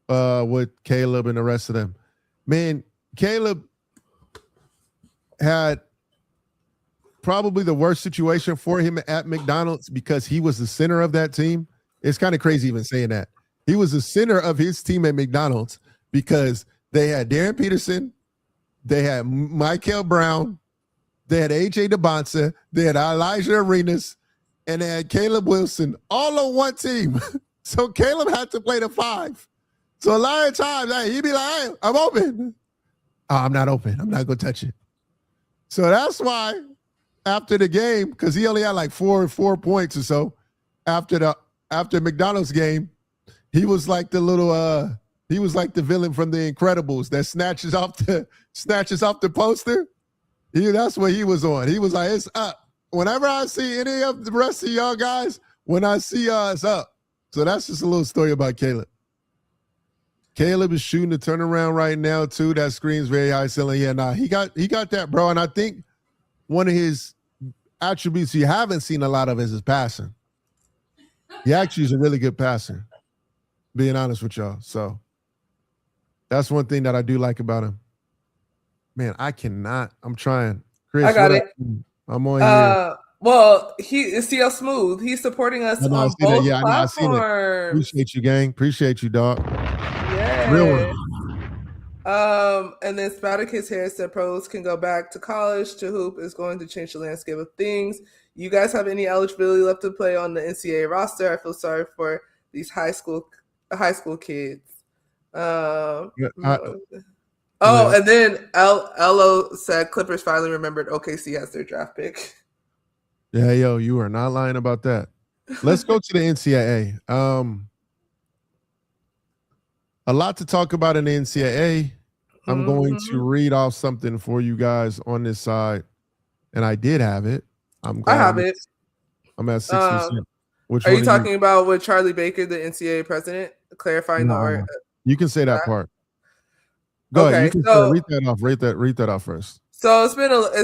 with Caleb and the rest of them. Man, Caleb had probably the worst situation for him at McDonald's because he was the center of that team. It's kind of crazy even saying that. He was the center of his team at McDonald's because they had Darren Peterson, they had Michael Brown, they had AJ DeBonsa, they had Elijah Arenas, and they had Caleb Wilson all on one team. So Caleb had to play the 5. So a lot of times, he'd be like, hey, I'm open. Oh, I'm not open. I'm not going to touch it. So that's why after the game, because he only had like four points or so after McDonald's game, he was like the little he was like the villain from The Incredibles that snatches off the poster. That's what he was on. He was like, it's up. Whenever I see any of the rest of y'all guys, when I see y'all, it's up. So that's just a little story about Caleb. Caleb is shooting the turnaround right now too. That screams very high ceiling. Yeah, nah, he got that, bro. And I think one of his attributes you haven't seen a lot of is his passing. He actually is a really good passer, being honest with y'all. So that's one thing that I do like about him. Man, I'm trying. Chris, I got it. I'm on here. Well, see how smooth. He's supporting us on both platforms. I see that. Appreciate you, gang. Appreciate you, dog. Yeah. Real one. And then Spadicus here said pros can go back to college to hoop is going to change the landscape of things. You guys have any eligibility left to play on the NCAA roster? I feel sorry for these high school kids. And then Lo said Clippers finally remembered OKC has their draft pick. Yeah, yo, you are not lying about that. Let's go to the NCAA. A lot to talk about in the NCAA. I'm going to read off something for you guys on this side, and I did have it. I have it. I'm at 60%. Are you talking about with Charlie Baker, the NCAA president, clarifying the art? You can say that part. Go ahead. You can read that off. Read that off first. So it's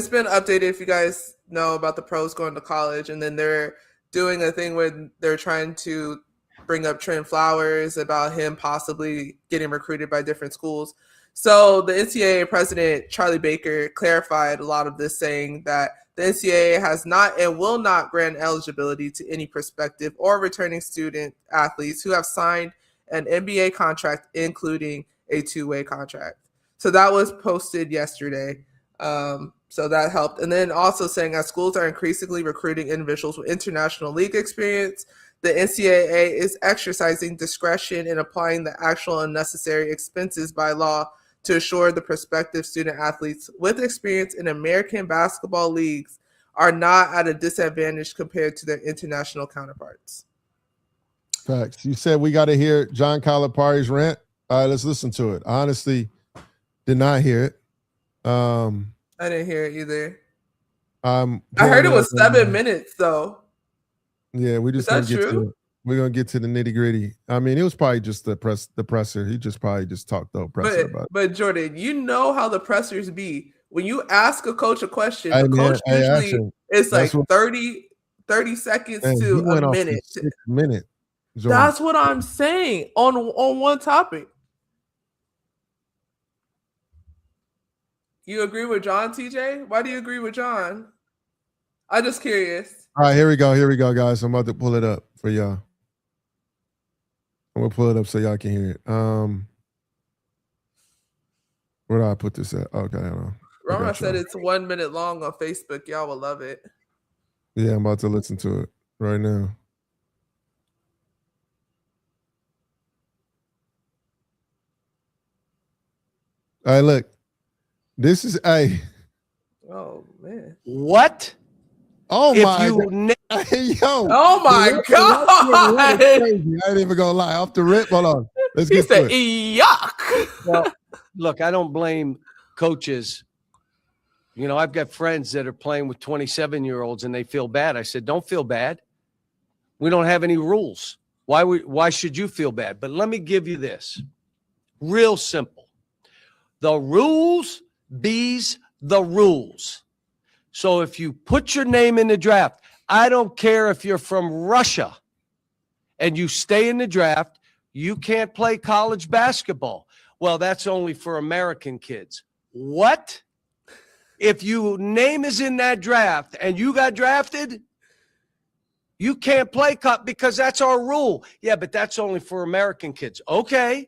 been updated. If you guys know about the pros going to college, and then they're doing a thing where they're trying to bring up Trent Flowers about him possibly getting recruited by different schools. So the NCAA president Charlie Baker clarified a lot of this, saying that the NCAA has not and will not grant eligibility to any prospective or returning student athletes who have signed an NBA contract, including a two-way contract. So that was posted yesterday. So that helped. And then also saying as schools are increasingly recruiting individuals with international league experience, the NCAA is exercising discretion in applying the actual unnecessary expenses by law to assure the prospective student athletes with experience in American basketball leagues are not at a disadvantage compared to their international counterparts. Facts. You said we got to hear John Calipari's rant. All right, let's listen to it. I honestly did not hear it. I didn't hear it either. I heard it was 7 minutes though. Yeah, we just gonna get to it. We're gonna get to the nitty gritty. I mean, it was probably just the presser. He just probably just talked the presser about it. But Jordan, you know how the pressers be. When you ask a coach a question, the coach usually it's like 30 seconds to a minute. 6 minutes. That's what I'm saying on one topic. You agree with John, TJ? Why do you agree with John? I'm just curious. All right, here we go, guys. I'm about to pull it up for y'all. I'm gonna pull it up so y'all can hear it. Where do I put this at? Okay, hold on. Rama said it's 1 minute long on Facebook. Y'all will love it. Yeah, I'm about to listen to it right now. All right, look. This is a. Oh man. What? Oh if my! Yo! Oh my God! I ain't even gonna lie. Off the rip, hold on. Let's get to it. Yuck. Well, look, I don't blame coaches. You know, I've got friends that are playing with 27-year-olds and they feel bad. I said, don't feel bad. We don't have any rules. Why should you feel bad? But let me give you this. Real simple. The rules be's the rules. So if you put your name in the draft, I don't care if you're from Russia and you stay in the draft, you can't play college basketball. Well, that's only for American kids. What? If your name is in that draft and you got drafted, you can't play because that's our rule. Yeah, but that's only for American kids. Okay.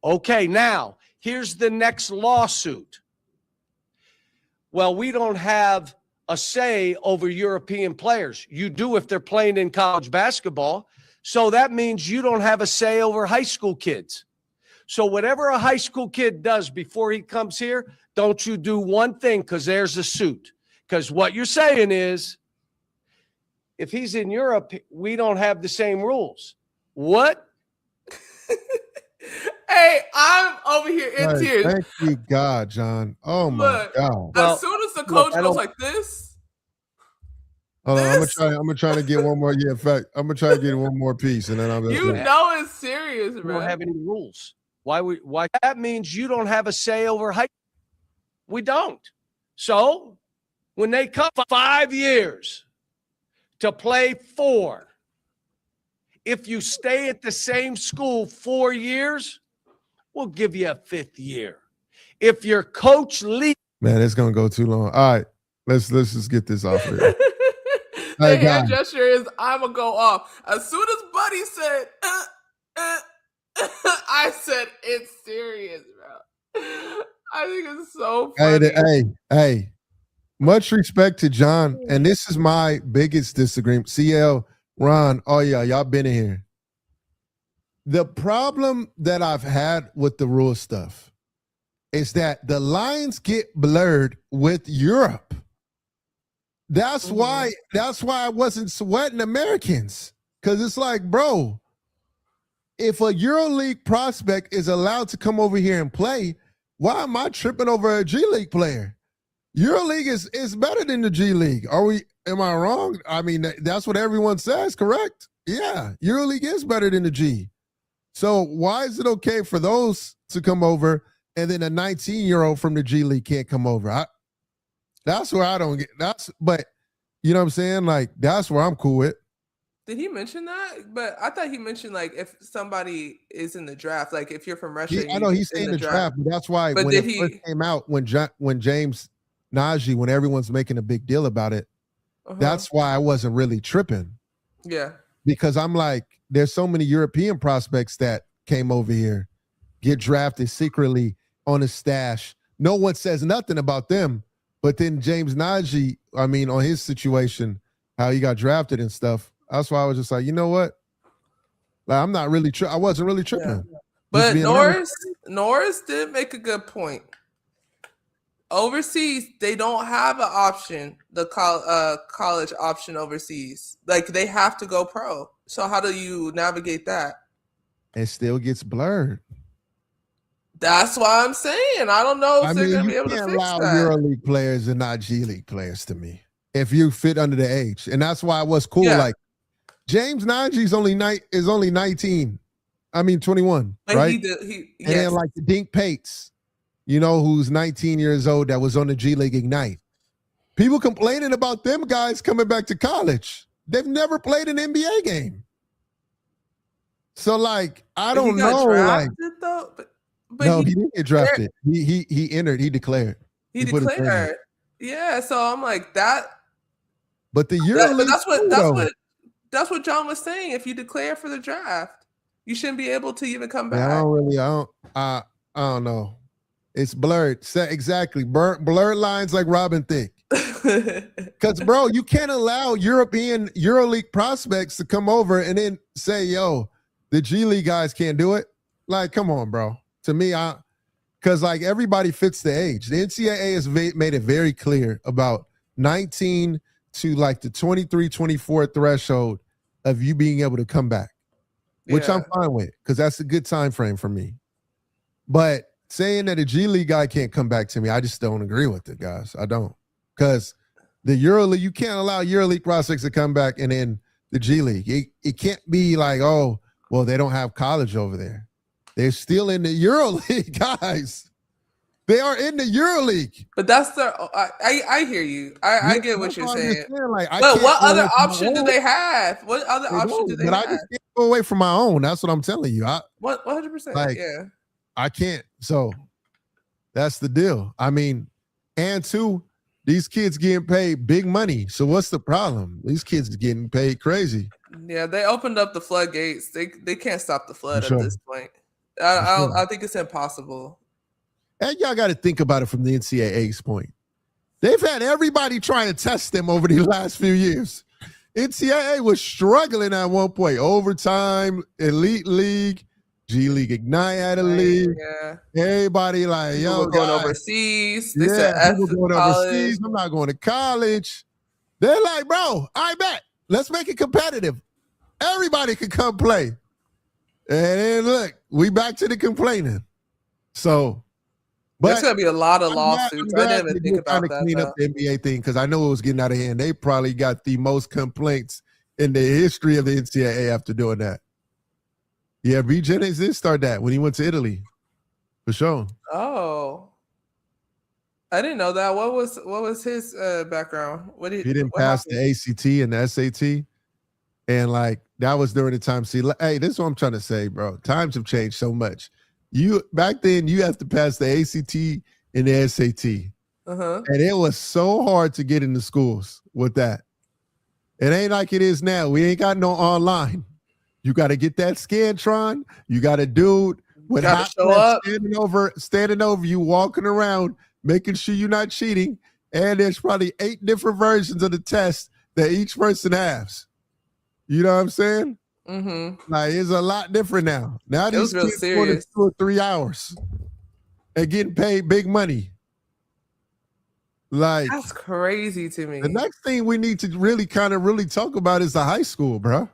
Now, here's the next lawsuit. Well, we don't have a say over European players. You do if they're playing in college basketball. So that means you don't have a say over high school kids. So whatever a high school kid does before he comes here, don't you do one thing because there's a suit. Because what you're saying is, if he's in Europe, we don't have the same rules. What? Hey, I'm over here in tears. Thank you, God, John. Oh my God. As soon as the coach goes like this. Hold on, I'm gonna try to get one more. Yeah, in fact, I'm gonna try to get one more piece, and then I'm. Know it's serious, bro. We don't have any rules. Why? That means you don't have a say over height. We don't. So when they come for 5 years to play 4, if you stay at the same school 4 years, we'll give you a 5th year. If your coach leaves, man, it's gonna go too long. All right, let's just get this off here. The hand gesture is I'm gonna go off. As soon as Buddy said, I said it's serious, bro. I think it's so funny. Hey, much respect to John, and this is my biggest disagreement. CL, Ron, oh yeah, y'all been in here. The problem that I've had with the rule stuff is that the lines get blurred with Europe. That's why I wasn't sweating Americans. Because it's like, bro, if a EuroLeague prospect is allowed to come over here and play, why am I tripping over a G League player? EuroLeague is better than the G League. Am I wrong? I mean, that's what everyone says, correct? Yeah, EuroLeague is better than the G. So why is it okay for those to come over and then a 19-year-old from the G League can't come over? That's where I don't get. But you know what I'm saying? Like that's where I'm cool with. Did he mention that? But I thought he mentioned like if somebody is in the draft, like if you're from Russia, I know he's saying the draft, but that's why but when it first came out, when James Najee, when everyone's making a big deal about it, that's why I wasn't really tripping. Yeah, because I'm like, there's so many European prospects that came over here, get drafted secretly on a stash. No one says nothing about them, but then James Najee, I mean, on his situation, how he got drafted and stuff. That's why I was just like, you know what? Like, I'm not really I wasn't really tripping. Yeah. But Norris did make a good point. Overseas, they don't have an option, the college option overseas. Like they have to go pro. So how do you navigate that? It still gets blurred. That's why I'm saying I don't know if they're going to be able to fix that. You can't allow EuroLeague players and not G League players to me if you fit under the age, and that's why it was cool. Yeah. Like James Najee's is only 19. I mean 21, but right? And then like the Dink Pates, you know, who's 19 years old that was on the G League Ignite. People complaining about them guys coming back to college. They've never played an NBA game. So like I don't know. Drafted, like though? But no, he didn't get drafted. He entered. He declared. He declared. Yeah. So I'm like that. But the EuroLeague. That's what John was saying. If you declare for the draft, you shouldn't be able to even come back. Yeah, I don't know. It's blurred. Exactly. Blurred lines like Robin Thicke. Because, bro, you can't allow European EuroLeague prospects to come over and then say, yo, the G League guys can't do it. Like, come on, bro. To me, because like everybody fits the age. The NCAA has made it very clear about 19 to like the 23, 24 threshold of you being able to come back, which I'm fine with because that's a good time frame for me. But saying that a G League guy can't come back to me, I just don't agree with it, guys. I don't. Because the EuroLeague, you can't allow EuroLeague prospects to come back and then the G League. It can't be like, oh, well, they don't have college over there. They're still in the EuroLeague, guys. They are in the EuroLeague. But that's I hear you. I get what you're saying. Like, but what other option do they have? What other option do they have? I just can't go away from my own. That's what I'm telling you. 100%. Like, yeah. I can't. So that's the deal. I mean, and two, these kids getting paid big money. So what's the problem? These kids are getting paid crazy. Yeah, they opened up the floodgates. They can't stop the flood at this point. I think it's impossible. And y'all got to think about it from the NCAA's point. They've had everybody try and test them over the last few years. NCAA was struggling at one point. Overtime, Elite League, G League Ignite had a league. Yeah. Everybody like, yo, going overseas. They said people going overseas. I'm not going to college. They're like, bro, I bet. Let's make it competitive. Everybody can come play. And then look, we back to the complaining. So, but there's gonna be a lot of lawsuits. I didn't even think about that. Clean up the NBA thing because I know it was getting out of hand. They probably got the most complaints in the history of the NCAA after doing that. Yeah, B. Jennings did start that when he went to Italy, for sure. Oh, I didn't know that. What was his background? He didn't pass the ACT and the SAT, and like that was during the time. See, hey, this is what I'm trying to say, bro. Times have changed so much. Back then, you have to pass the ACT and the SAT, and it was so hard to get into schools with that. It ain't like it is now. We ain't got no online. You got to get that Scantron. You got a dude with hot standing over you, walking around, making sure you're not cheating. And there's probably 8 different versions of the test that each person has. You know what I'm saying? Mm-hmm. Like it's a lot different now. Now these kids going to 2 or 3 hours and getting paid big money. Like that's crazy to me. The next thing we need to really talk about is the high school, bro.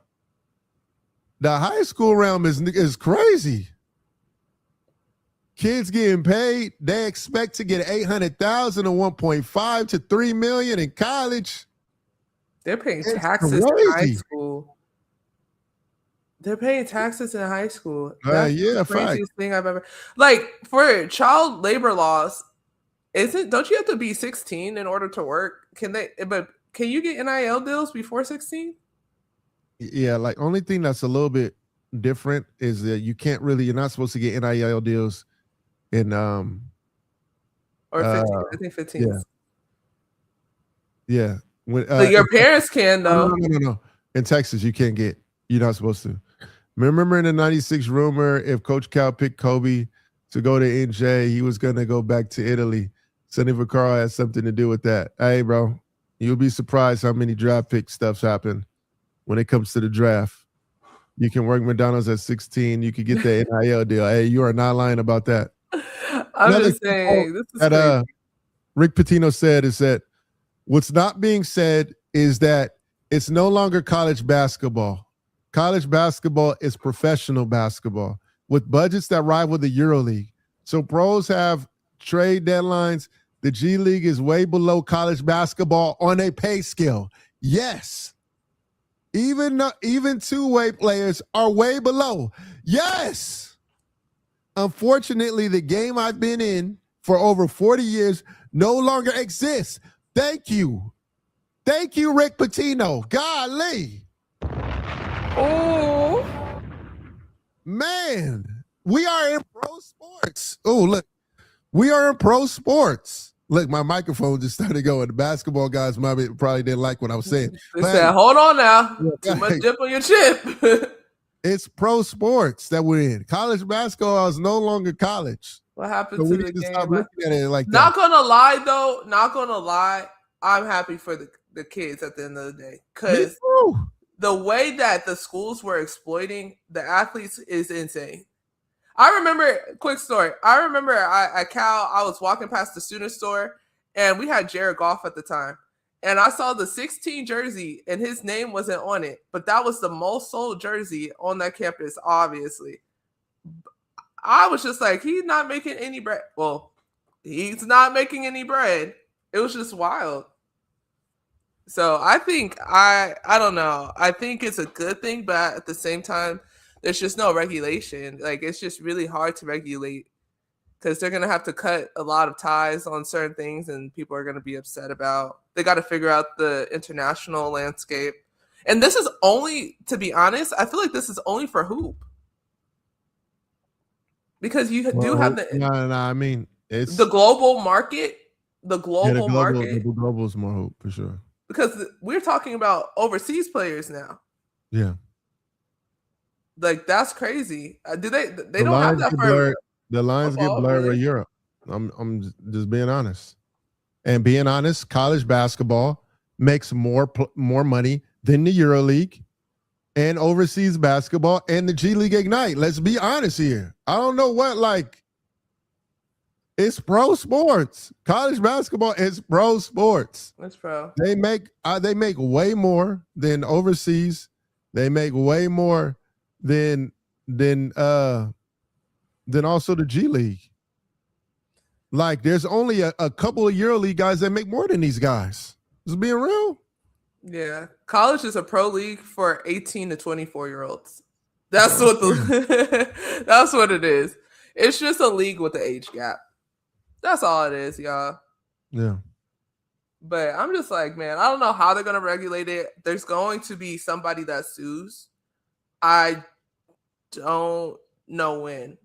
The high school realm is crazy. Kids getting paid. They expect to get $800,000 to $1.5 to $3 million in college. They're paying taxes in high school. They're paying taxes in high school. That's the craziest thing I've ever. Like for child labor laws, Don't you have to be 16 in order to work? But can you get NIL deals before 16? Yeah, like only thing that's a little bit different is that you're not supposed to get NIL deals in or 15. I think 15. Yeah. But your parents can though. No. In Texas, you're not supposed to. Remember in the 96 rumor, if Coach Cal picked Kobe to go to NJ, he was going to go back to Italy. Sonny Vaccaro had something to do with that. Hey, bro, you'll be surprised how many draft pick stuffs happen when it comes to the draft. You can work McDonald's at 16. You could get the NIL deal. Hey, you are not lying about that. I'm just saying, this is crazy. Rick Pitino said is that what's not being said is that it's no longer college basketball. College basketball is professional basketball with budgets that rival the EuroLeague. So pros have trade deadlines. The G League is way below college basketball on a pay scale. Yes. Even two-way players are way below. Yes. Unfortunately, the game I've been in for over 40 years no longer exists. Thank you. Thank you, Rick Pitino. Golly. Oh. Man, we are in pro sports. Oh, look. We are in pro sports. Look, my microphone just started going. The basketball guys probably didn't like what I was saying. They said, hold on now. Too much dip on your chip. It's pro sports that we're in. College basketball is no longer college. What happened to the game? Stop looking at it like not gonna lie, though. Not gonna lie. I'm happy for the kids at the end of the day. Because the way that the schools were exploiting the athletes is insane. I remember, quick story. I remember at Cal, I was walking past the student store, and we had Jared Goff at the time. And I saw the 16 jersey, and his name wasn't on it. But that was the most sold jersey on that campus, obviously. I was just like, he's not making any bread. Well, he's not making any bread. It was just wild. So I think, I don't know. I think it's a good thing, but at the same time, there's just no regulation. Like, it's just really hard to regulate because they're going to have to cut a lot of ties on certain things and people are going to be upset about. They got to figure out the international landscape. And this is only, to be honest, I feel like this is only for hoop. Because you do have the... No, I mean, it's... The global market. The global market. The global is more hoop, for sure. Because we're talking about overseas players now. Yeah. Like, that's crazy. They don't have that for... The lines get blurred with Europe. I'm just being honest. And being honest, college basketball makes more money than the EuroLeague and overseas basketball and the G League Ignite. Let's be honest here. I don't know it's pro sports. College basketball is pro sports. That's pro. They make way more than overseas. They make way more than also the G League. Like, there's only a couple of EuroLeague guys that make more than these guys. Just being real. Yeah. College is a pro league for 18 to 24-year-olds. That's what that's what it is. It's just a league with the age gap. That's all it is, y'all. Yeah. But I'm just like, man, I don't know how they're going to regulate it. There's going to be somebody that sues. I don't know when.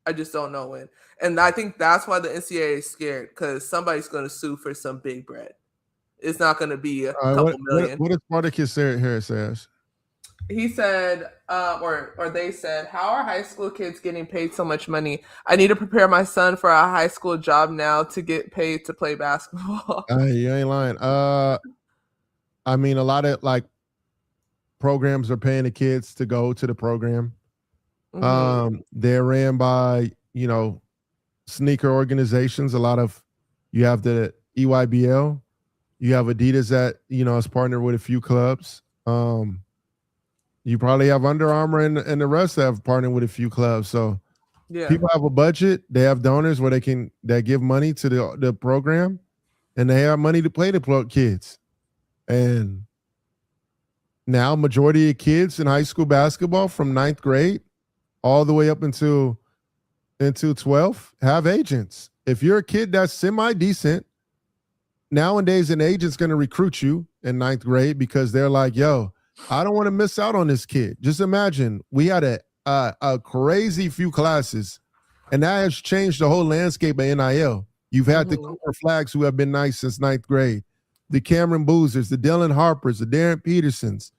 I just don't know when. And I think that's why the NCAA is scared, because somebody's going to sue for some big bread. It's not going to be a couple million. What did Spartacus Harris say? He said, or they said, how are high school kids getting paid so much money? I need to prepare my son for a high school job now to get paid to play basketball. You ain't lying. I mean, a lot of programs are paying the kids to go to the program. Mm-hmm. They're ran by, sneaker organizations. You have the EYBL, you have Adidas that, is partnered with a few clubs. You probably have Under Armour and the rest that have partnered with a few clubs. So yeah, people have a budget. They have donors where that give money to the program, and they have money to play the kids. And now majority of kids in high school basketball from 9th grade all the way up into 12th have agents. if you're a kid that's semi-decent, nowadays an agent's going to recruit you in 9th grade because they're like, yo, I don't want to miss out on this kid. Just imagine we had a crazy few classes, and that has changed the whole landscape of NIL. You've had the Cooper Flags who have been nice since 9th grade, the Cameron Boozers, the Dylan Harpers, the Darren Petersons,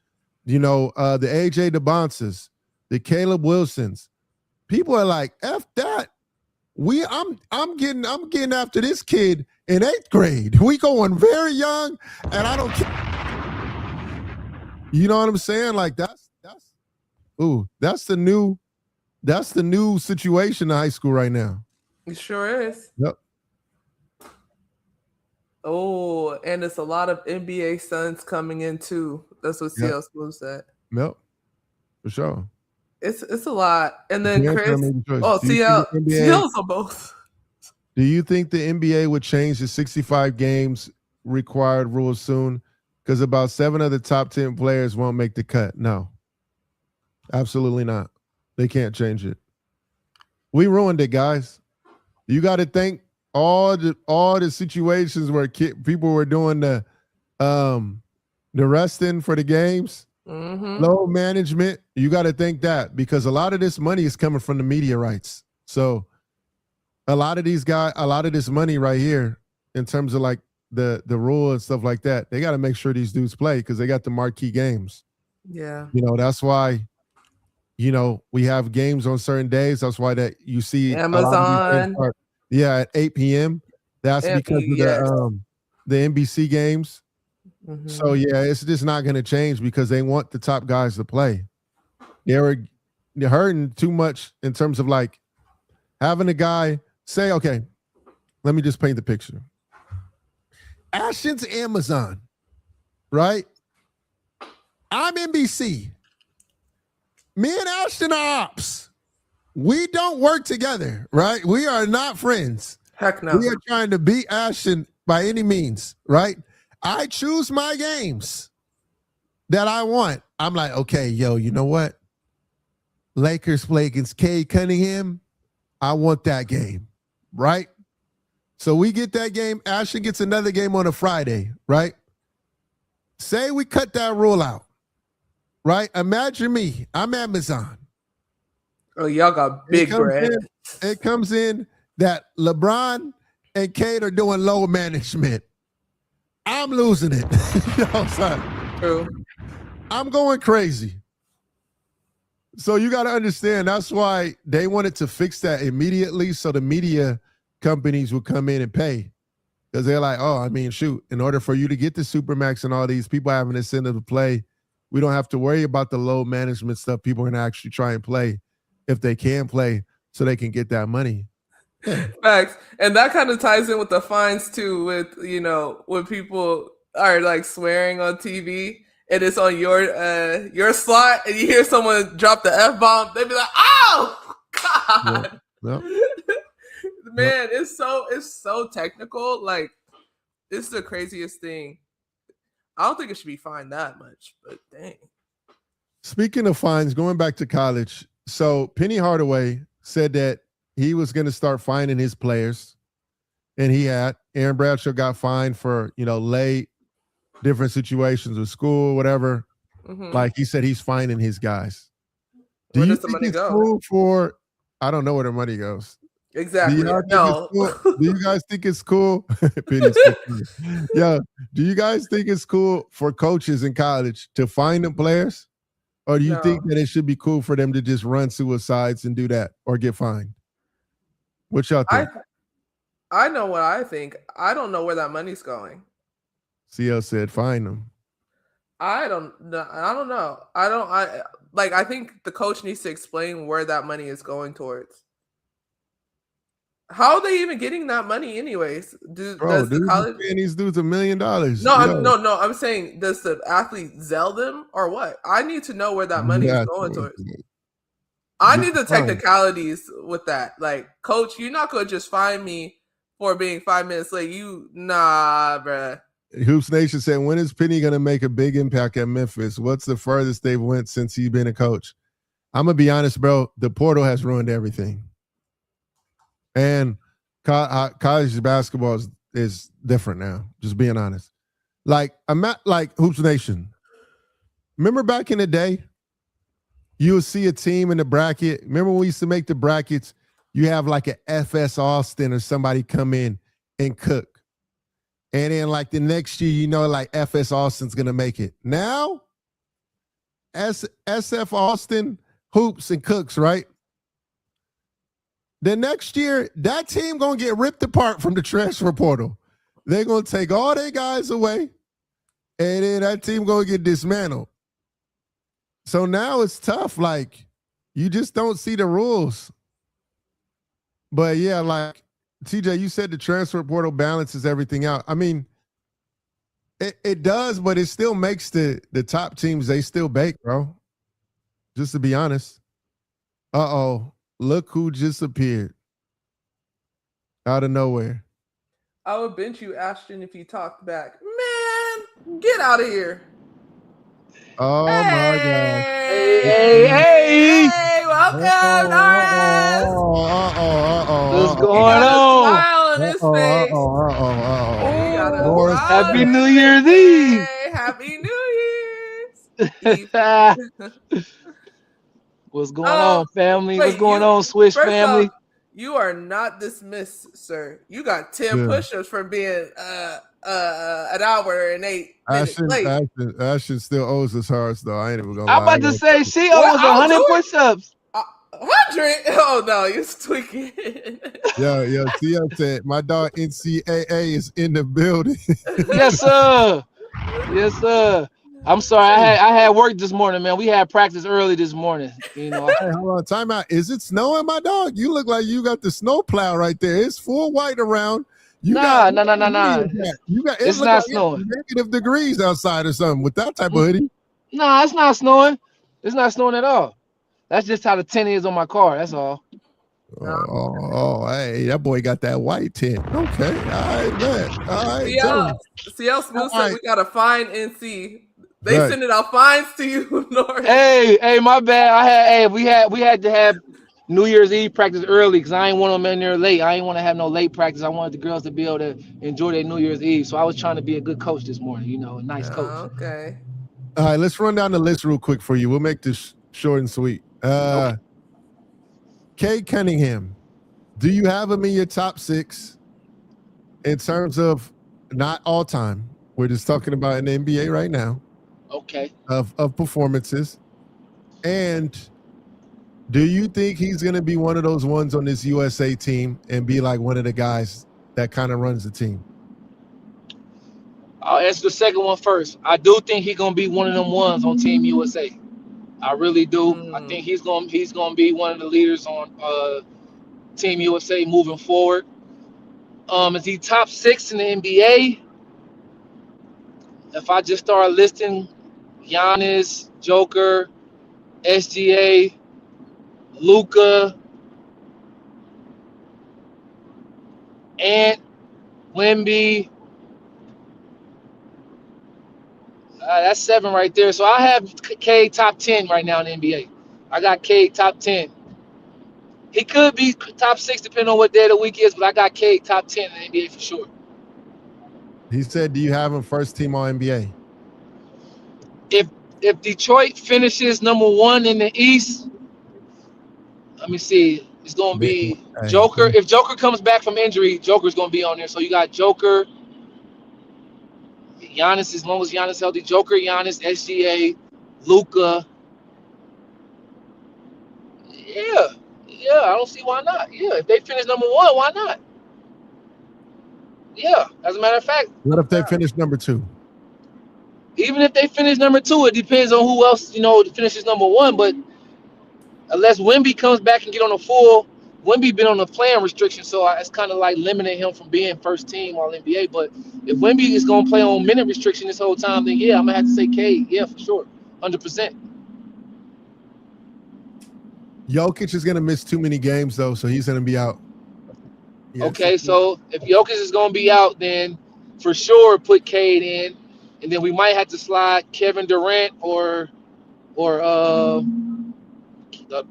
the AJ DeBonces, the Caleb Wilsons. People are like, F that. I'm getting after this kid in 8th grade. We going very young, and I don't care. You know what I'm saying? Like that's the new situation in high school right now. It sure is. Yep. Oh, and it's a lot of NBA sons coming in too. That's what CL Smooth said. Yep, for sure. It's a lot. And then Chris, CL's on both. Do you think the NBA would change the 65 games required rule soon? Because about 7 of the top 10 players won't make the cut. No, absolutely not. They can't change it. We ruined it, guys. You got to think all the situations where people were doing the resting for the games, low management. You got to think that, because a lot of this money is coming from the media rights. So a lot of this money right here, in terms of like the rule and stuff like that, they got to make sure these dudes play because they got the marquee games. Yeah. That's why, we have games on certain days. That's why that you see Amazon. At 8 p.m. That's because of the NBC games. So it's just not going to change because they want the top guys to play. They're hurting too much in terms of like having a guy say, okay, let me just paint the picture. Ashten's Amazon, right? I'm NBC. Me and Ashten are ops. We don't work together, right? We are not friends. Heck no. We are trying to beat Ashten by any means, right? I choose my games that I want. I'm like, okay, you know what? Lakers play against Cade Cunningham. I want that game, right? So we get that game. Ashten gets another game on a Friday, right? Say we cut that rule out, right? Imagine me. I'm Amazon. Oh, y'all got big bread. It comes in that LeBron and Cade are doing low management. I'm losing it. You know what I'm saying? True. I'm going crazy. So you got to understand, that's why they wanted to fix that immediately so the media companies would come in and pay. Because they're like, shoot, in order for you to get the Supermax and all these people have an incentive to play, we don't have to worry about the low management stuff. People are going to actually try and play if they can play so they can get that money. Facts. And that kind of ties in with the fines too, with when people are like swearing on TV and it's on your slot and you hear someone drop the F-bomb, they'd be like, oh God. Yep. Man, it's so technical. Like, it's the craziest thing. I don't think it should be fined that much, but dang. Speaking of fines, going back to college, so Penny Hardaway said that he was going to start fining his players, and he had. Aaron Bradshaw got fined for, late, different situations with school, whatever. Like he said, he's fining his guys. Where does the money go? Cool I don't know where the money goes. Exactly. Do you guys think it's cool? Yeah. Do you guys think it's cool for coaches in college to fine them players? Or do you think that it should be cool for them to just run suicides and do that or get fined? What y'all think? I know what I think. I don't know where that money's going. CL said fine them. I don't know. I think the coach needs to explain where that money is going towards. How are they even getting that money anyways? Does the college paying these dudes $1 million? No, I'm saying, does the athlete sell them or what? I need to know where that money is going towards. I need the technicalities with that. Like, coach, you're not gonna just fine me for being 5 minutes late. Bruh. Hoops Nation said, when is Penny gonna make a big impact at Memphis? What's the furthest they've went since he's been a coach? I'm gonna be honest, bro. The portal has ruined everything. And college basketball is different now. Just being honest. Like I'm not like Hoops Nation. Remember back in the day, you would see a team in the bracket. Remember when we used to make the brackets? You have like an FS Austin or somebody come in and cook. And then like the next year, like FS Austin's going to make it. Now, SF Austin hoops and cooks, right? The next year, that team going to get ripped apart from the transfer portal. They're going to take all their guys away, and then that team going to get dismantled. So now it's tough. Like, you just don't see the rules. But yeah, like TJ, you said the transfer portal balances everything out. I mean, it does, but it still makes the top teams, they still bake, bro. Just to be honest. Uh-oh. Look who just appeared. Out of nowhere. I would bench you, Ashten, if you talked back. Man, get out of here. Oh, my God. Hey, welcome, Norris. What's going on? Smile on his face. Norris, Happy New Year's Eve. Happy New Year's. What's going on, family? What's going on, Swish family? Off, you are not dismissed, sir. You got 10 push-ups from being an hour and 8 minutes late. Ashton still owes us hearts, though. I ain't even gonna lie. I'm about to say she owes 100 push-ups. 100? Oh no, you're tweaking. Yo, CL said my dog NCAA is in the building. Yes, sir. Yes, sir. I'm sorry. I had work this morning, man. We had practice early this morning. Hey, hold on, time out. Is it snowing, my dog? You look like you got the snow plow right there. It's full white around. Nah. It's not snowing. Negative degrees outside or something with that type of hoodie. Nah, it's not snowing. It's not snowing at all. That's just how the tint is on my car. That's all. Oh, hey, that boy got that white tint. Okay, all right, man. All right. CL Smooth said we got to find NC. They send it out fines to you, Norris. Hey, my bad. We had to have New Year's Eve practice early because I ain't want them in there late. I ain't want to have no late practice. I wanted the girls to be able to enjoy their New Year's Eve. So I was trying to be a good coach this morning, a nice coach. Okay. All right, let's run down the list real quick for you. We'll make this short and sweet. Cade Cunningham, do you have him in your top 6 in terms of not all time? We're just talking about in the NBA right now. Okay. Of performances. And do you think he's going to be one of those ones on this USA team and be like one of the guys that kind of runs the team? I'll answer the second one first. I do think he's going to be one of them ones on Team USA. I really do. I think he's going to be one of the leaders on Team USA moving forward. Is he top 6 in the NBA? If I just start listing Giannis, Joker, SGA, Luka, Ant, Wemby, that's 7 right there. So I have Cade top 10 right now in the NBA. I got Cade top 10. He could be top 6 depending on what day of the week is, but I got Cade top 10 in the NBA for sure. He said, do you have him first team all NBA? If Detroit finishes number 1 in the East, let me see. It's going to be Joker. If Joker comes back from injury, Joker's going to be on there. So you got Joker, Giannis, as long as Giannis healthy, Joker, Giannis, SGA, Luka. Yeah, I don't see why not. Yeah, if they finish number 1, why not? Yeah, as a matter of fact. What if they finish number 2? Even if they finish number 2, it depends on who else, finishes number 1. But unless Wemby comes back and get on a full, Wemby been on a playing restriction, so it's kind of like limiting him from being first team all NBA. But if Wemby is going to play on minute restriction this whole time, then yeah, I'm going to have to say Cade. Yeah, for sure. 100%. Jokic is going to miss too many games, though, so he's going to be out. Yeah, okay, so if Jokic is going to be out, then for sure put Cade in. And then we might have to slide Kevin Durant or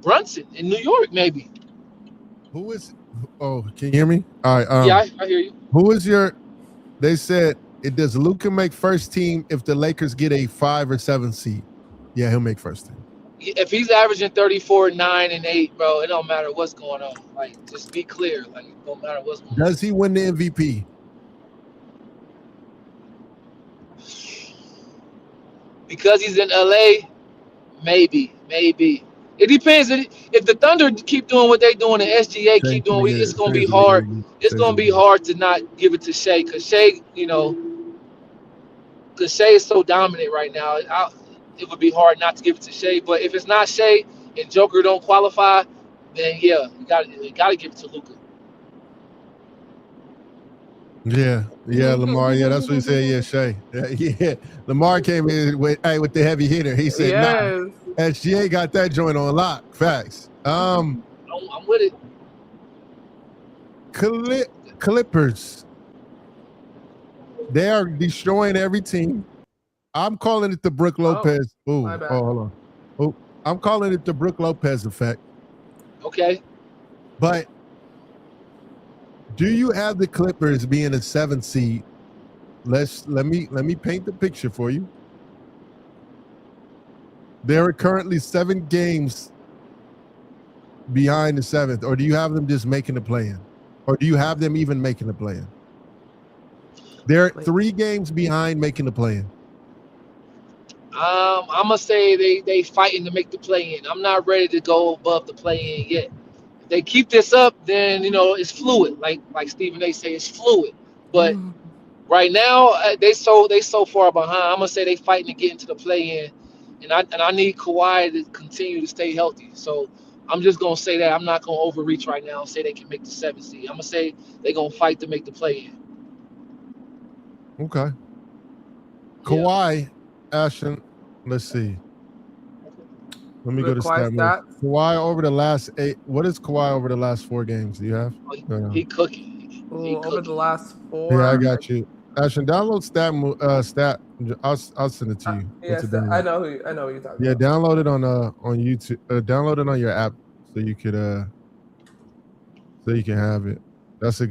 Brunson in New York, maybe. Who is Oh, can you hear me? All right. Yeah, I hear you. Who is your? They said does Luka make first team if the Lakers get a 5 or 7 seed? Yeah, he'll make first team. If he's averaging 34, 9, and 8, bro, it don't matter what's going on. Like, just be clear. Like, it don't matter what's going on. Does he win the MVP? Because he's in LA, maybe. It depends. If the Thunder keep doing what they're doing and SGA keep doing, it's gonna be hard. It's gonna be hard to not give it to Shea, because Shea, because Shea is so dominant right now. It would be hard not to give it to Shea. But if it's not Shea and Joker don't qualify, then yeah, you got to give it to Luka. Yeah, Lamar. Yeah, that's what he said. Yeah, Shea. Yeah. Lamar came in with the heavy hitter. He said, "Nah, SGA got that joint on lock." Facts. I'm with it. Clippers. They are destroying every team. I'm calling it the Brook Lopez. Hold on. Oh, I'm calling it the Brook Lopez effect. Okay. But do you have the Clippers being a 7th seed? Let me paint the picture for you. There are currently 7 games behind the 7th, or do you have them just making the play-in? Or do you have them even making the play-in? They're 3 games behind making the play-in. I'm gonna say they fighting to make the play-in. I'm not ready to go above the play-in yet. If they keep this up, then it's fluid. Like Stephen A. say, it's fluid. But right now, they so far behind. I'm gonna say they fighting to get into the play-in, and I need Kawhi to continue to stay healthy. So I'm just gonna say that. I'm not gonna overreach right now and say they can make the 7th seed. I'm gonna say they're gonna fight to make the play-in. Okay. Kawhi, Ashten, let's see. Let me go to stats. Kawhi over the last 8. What is Kawhi over the last 4 games? Do you have? He cooking. Over the last 4. Yeah, I got you. Ashten, download stat. I'll send it to you. Yes, I know who you're talking about. Yeah, download it on YouTube. Download it on your app so you could so you can have it. That's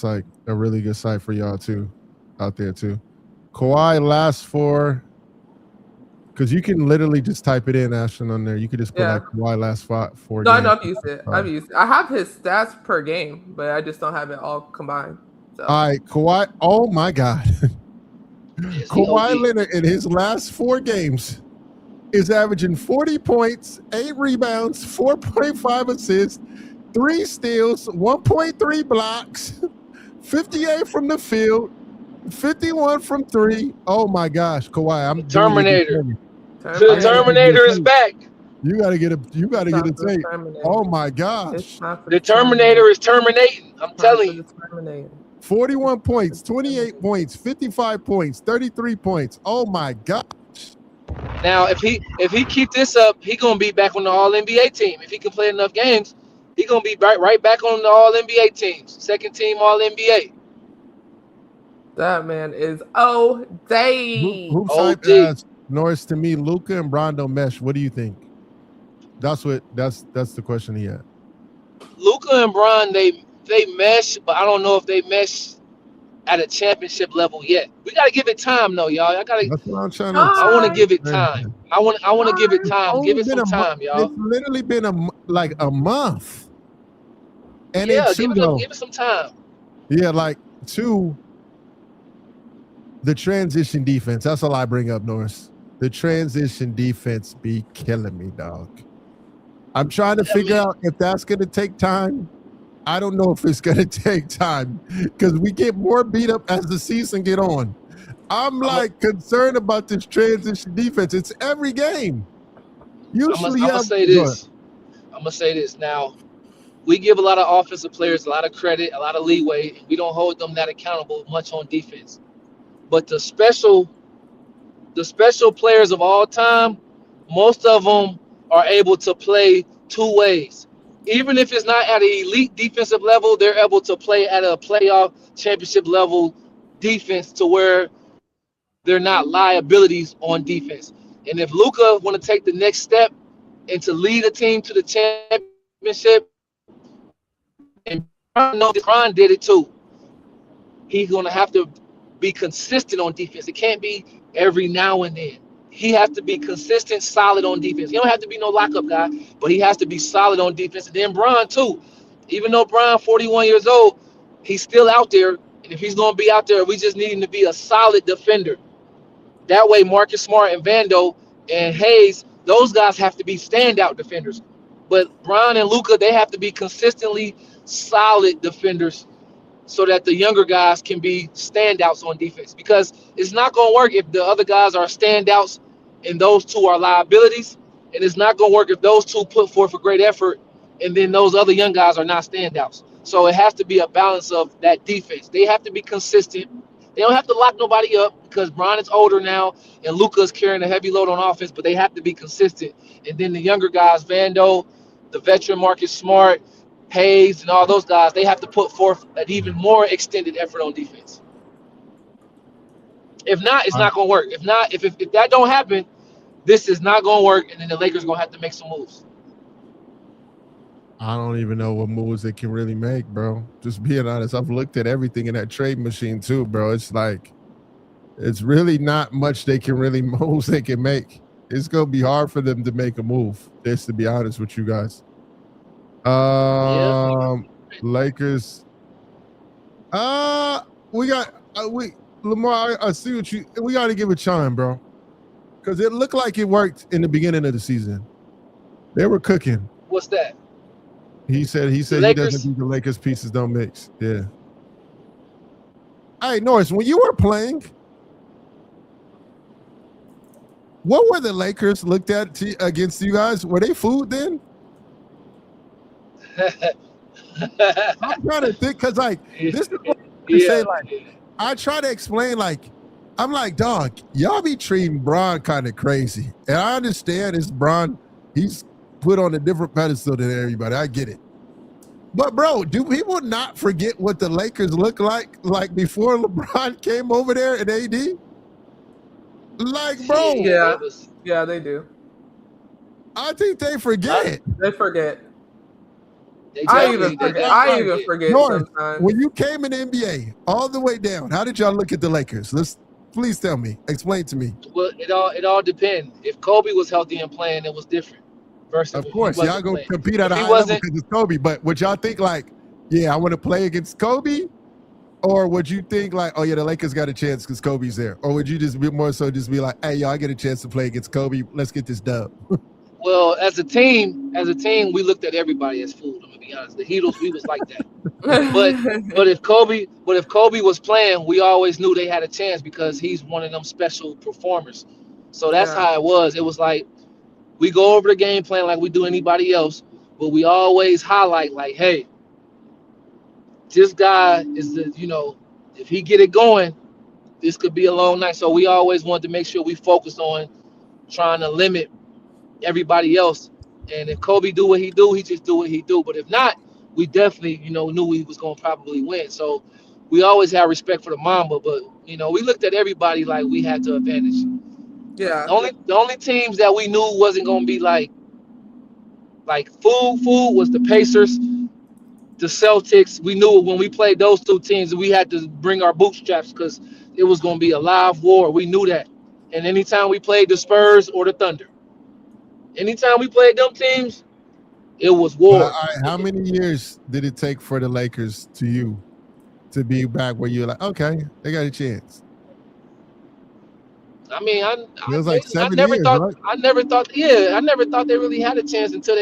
like a really good site for y'all too, out there too. Kawhi last 4. Because you can literally just type it in, Ashten, on there. You could just put like Kawhi last 4 games. No, I know I've used it. I have his stats per game, but I just don't have it all combined. So. All right, Kawhi. Oh my God. Kawhi Leonard in his last 4 games is averaging 40 points, 8 rebounds, 4.5 assists, 3 steals, 1.3 blocks, 58 from the field, 51 from 3. Oh my gosh, Kawhi! I'm Terminator. The Terminator is back. You gotta get a tape. Oh my gosh! The Terminator is terminating. I'm telling you. 41 points, 28 points, 55 points, 33 points. Oh my gosh! Now, if he keep this up, he gonna be back on the All NBA team. If he can play enough games, he gonna be right back on the All NBA teams. 2nd team All NBA. That man is OD. Who Norris, to me, Luka and Bron mesh. What do you think? That's the question he had. Luka and Bron, they mesh, but I don't know if they mesh at a championship level yet. We gotta give it time though, y'all. That's what I'm trying to. I want to give it time. I want to give it time. Give it some time, y'all. It's literally been a month. And yeah, give it some time. Yeah, like 2. The transition defense. That's all I bring up, Norris. The transition defense be killing me, dog. I'm trying to figure out if that's going to take time. I don't know if it's going to take time because we get more beat up as the season get on. I'm concerned about this transition defense. It's every game. Usually, I'm gonna say this. Now, we give a lot of offensive players a lot of credit, a lot of leeway, and we don't hold them that accountable much on defense. But the special players of all time, most of them are able to play 2 ways. Even if it's not at an elite defensive level, they're able to play at a playoff championship level defense to where they're not liabilities on defense. And if Luka want to take the next step and to lead a team to the championship, and knows Bron did it too. He's gonna have to be consistent on defense. It can't be every now and then. He has to be consistent, solid on defense. He don't have to be no lockup guy, but he has to be solid on defense. And then Bron too. Even though Bron 41 years old, he's still out there. And if he's gonna be out there, we just need him to be a solid defender. That way, Marcus Smart and Vando and Hayes, those guys have to be standout defenders. But Bron and Luka, they have to be consistently solid defenders so that the younger guys can be standouts on defense. Because it's not going to work if the other guys are standouts and those two are liabilities. And it's not going to work if those two put forth a great effort and then those other young guys are not standouts. So it has to be a balance of that defense. They have to be consistent. They don't have to lock nobody up because Bron is older now and Luka's carrying a heavy load on offense, but they have to be consistent. And then the younger guys, Vando, the veteran Marcus Smart, Hayes, and all those guys, they have to put forth an even more extended effort on defense. If not, it's not going to work. If that don't happen, this is not going to work, and then the Lakers going to have to make some moves. I don't even know what moves they can really make, bro. Just being honest, I've looked at everything in that trade machine too, bro. It's like, it's really not much they can really moves they can make. It's gonna be hard for them to make a move. Just to be honest with you guys. Lakers. Lamar. I see what we got to give a chime, bro, because it looked like it worked in the beginning of the season. They were cooking. What's that? He said he doesn't think the Lakers pieces don't mix. Yeah. Hey, Norris, when you were playing, what were the Lakers looked at against you guys? Were they food then? I'm trying to think because, like, this is what I say. Like, I try to explain. Like, I'm like, dog, y'all be treating Bron kind of crazy, and I understand it's Bron. He's put on a different pedestal than everybody. I get it. But, bro, do people not forget what the Lakers looked like before LeBron came over there and AD? Like, bro. Yeah, they do. I think they forget. They forget. I even forget Norris, sometimes. when you came in the NBA, all the way down, how did y'all look at the Lakers? Please tell me. Explain to me. Well, it all depends. If Kobe was healthy and playing, it was different. Versus of course, y'all gonna compete at a high level because it's Kobe. But would y'all think like, yeah, I want to play against Kobe, or would you think like, oh yeah, the Lakers got a chance because Kobe's there, or would you just be more so just be like, hey, y'all get a chance to play against Kobe, let's get this dub? Well, as a team, we looked at everybody as food. I'm gonna be honest. The Heatles, we was like that. but if Kobe was playing, we always knew they had a chance because he's one of them special performers. So that's how it was. It was like, we go over the game plan like we do anybody else, but we always highlight like, hey, this guy is if he get it going, this could be a long night. So we always wanted to make sure we focus on trying to limit everybody else. And if Kobe do what he do, he just do what he do. But if not, we definitely, knew he was going to probably win. So we always had respect for the Mamba, but, we looked at everybody like we had the advantage. Yeah. The only teams that we knew wasn't gonna be like food was the Pacers, the Celtics. We knew when we played those two teams we had to bring our bootstraps because it was gonna be a live war. We knew that. And anytime we played the Spurs or the Thunder, anytime we played them teams, it was war. All right, how many years did it take for the Lakers to be back where you're like, okay, they got a chance? I mean, I never thought they really had a chance until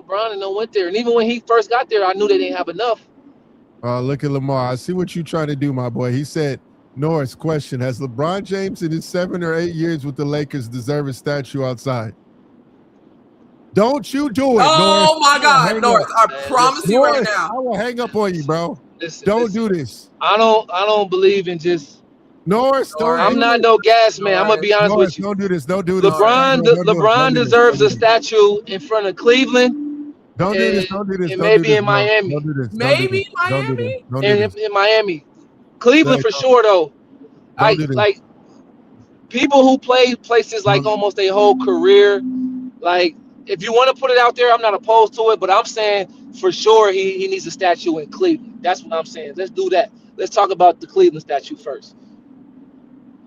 Bron and them went there. And even when he first got there, I knew they didn't have enough. Look at Lamar. I see what you're trying to do, my boy. He said, Norris, question: has LeBron James in his 7 or 8 years with the Lakers deserve a statue outside? Don't you do it, oh Norris. My God, Norris! I promise you right now. I will hang up on you, bro. Don't do this. I don't believe in just. Norris, I'm not no gas man. I'm gonna be honest with you. Don't do this. Don't do this. LeBron deserves a statue in front of Cleveland. Don't do this. Don't do this. And maybe in Miami. Maybe Miami. In Miami, Cleveland for sure though. Like people who play places like almost their whole career. Like if you want to put it out there, I'm not opposed to it. But I'm saying for sure he needs a statue in Cleveland. That's what I'm saying. Let's do that. Let's talk about the Cleveland statue first.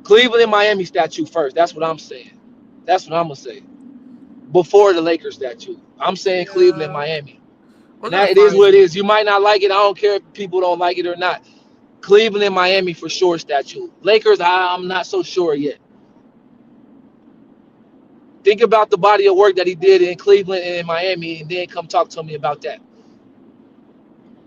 Cleveland and Miami statue first. That's what I'm saying. That's what I'm gonna say. Before the Lakers statue, I'm saying Cleveland and Miami. And that, it is what it is. You might not like it. I don't care if people don't like it or not. Cleveland and Miami for sure statue. Lakers, I'm not so sure yet. Think about the body of work that he did in Cleveland and in Miami, and then come talk to me about that.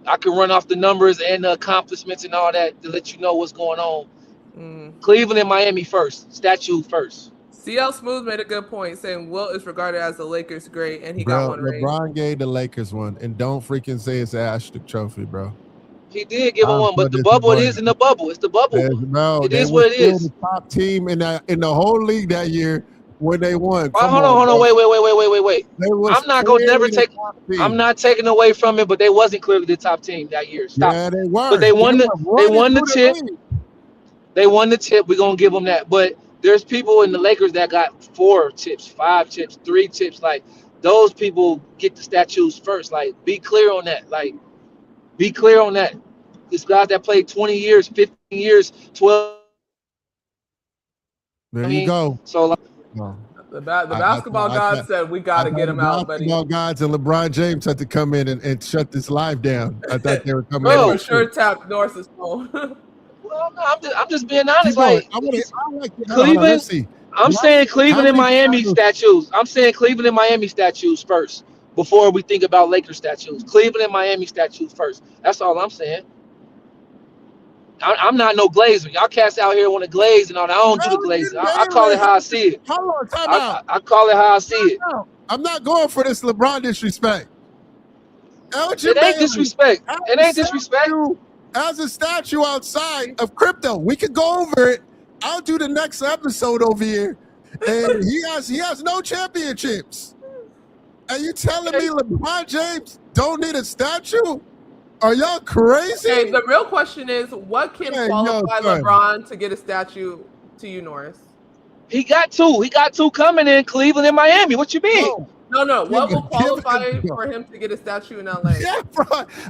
I can run off the numbers and the accomplishments and all that to let you know what's going on. Cleveland and Miami first. Statue first. CL Smooth made a good point saying Wilt is regarded as the Lakers great, and he got one ring. LeBron gave the Lakers one, and don't freaking say it's an Ashton trophy, bro. He did give him one, but the bubble, it is in the bubble. It's the bubble. No, it is what it is. The top team in the whole league that year when they won. Hold on. Wait. I'm not gonna never take. I'm not taking away from it, but they wasn't clearly the top team that year. Stop. Yeah, they were. But they won the tip. They won the tip. We're gonna give them that. But there's people in the Lakers that got 4 tips, 5 tips, 3 tips. Like those people get the statues first. Like be clear on that. Like be clear on that. These guys that played 20 years, 15 years, 12. There you go. So like, the basketball gods said we got to get him out, buddy. Basketball gods and LeBron James had to come in and shut this live down. I thought they were coming in. Bro, for sure tapped Norris's phone. Well, no, I'm just being honest. Like Cleveland, I'm saying Cleveland and Miami statues. I'm saying Cleveland and Miami statues first before we think about Lakers statues. Cleveland and Miami statues first. That's all I'm saying. I'm not no glazer. Y'all cats out here want to glaze and all that. I don't do the glazing. I call it how I see it. Hold on, time out. I call it how I see it. I'm not going for this LeBron disrespect. It ain't disrespect. It ain't disrespect. As a statue outside of crypto, we could go over it. I'll do the next episode over here. And he has no championships. And you telling me LeBron James don't need a statue? Are y'all crazy? Hey, the real question is, what can qualify LeBron to get a statue to you, Norris? He got 2. He got 2 coming in Cleveland and Miami. What you mean? No. What will qualify for him to get a statue in LA? Yeah, bro.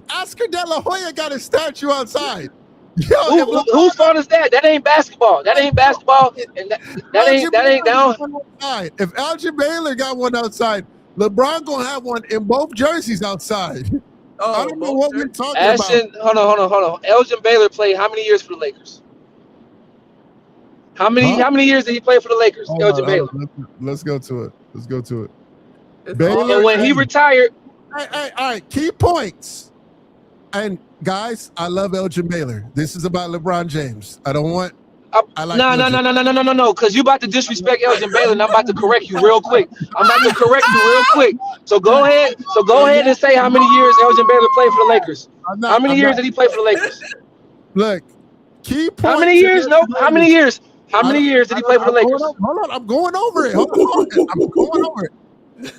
Oscar De La Hoya got a statue outside. Yo, whose fault is that? That ain't basketball. That ain't basketball. And that ain't down. If Elgin Baylor got one outside, LeBron gonna have one in both jerseys outside. I don't know what we're talking Ashten, about. Hold on. Elgin Baylor played how many years for the Lakers? How many years did he play for the Lakers? Elgin Baylor. Let's go to it. Baylor, and when he retired. Hey, all right, key points. And guys, I love Elgin Baylor. This is about LeBron James. I don't want. No, because you about to disrespect Elgin Baylor, and I'm about to correct you real quick. So go ahead and say how many years Elgin Baylor played for the Lakers. How many years did he play for the Lakers? Look, key points. How many years? No, how many years? How many years did he play for the Lakers? Hold on, I'm going over it. I'm going over it.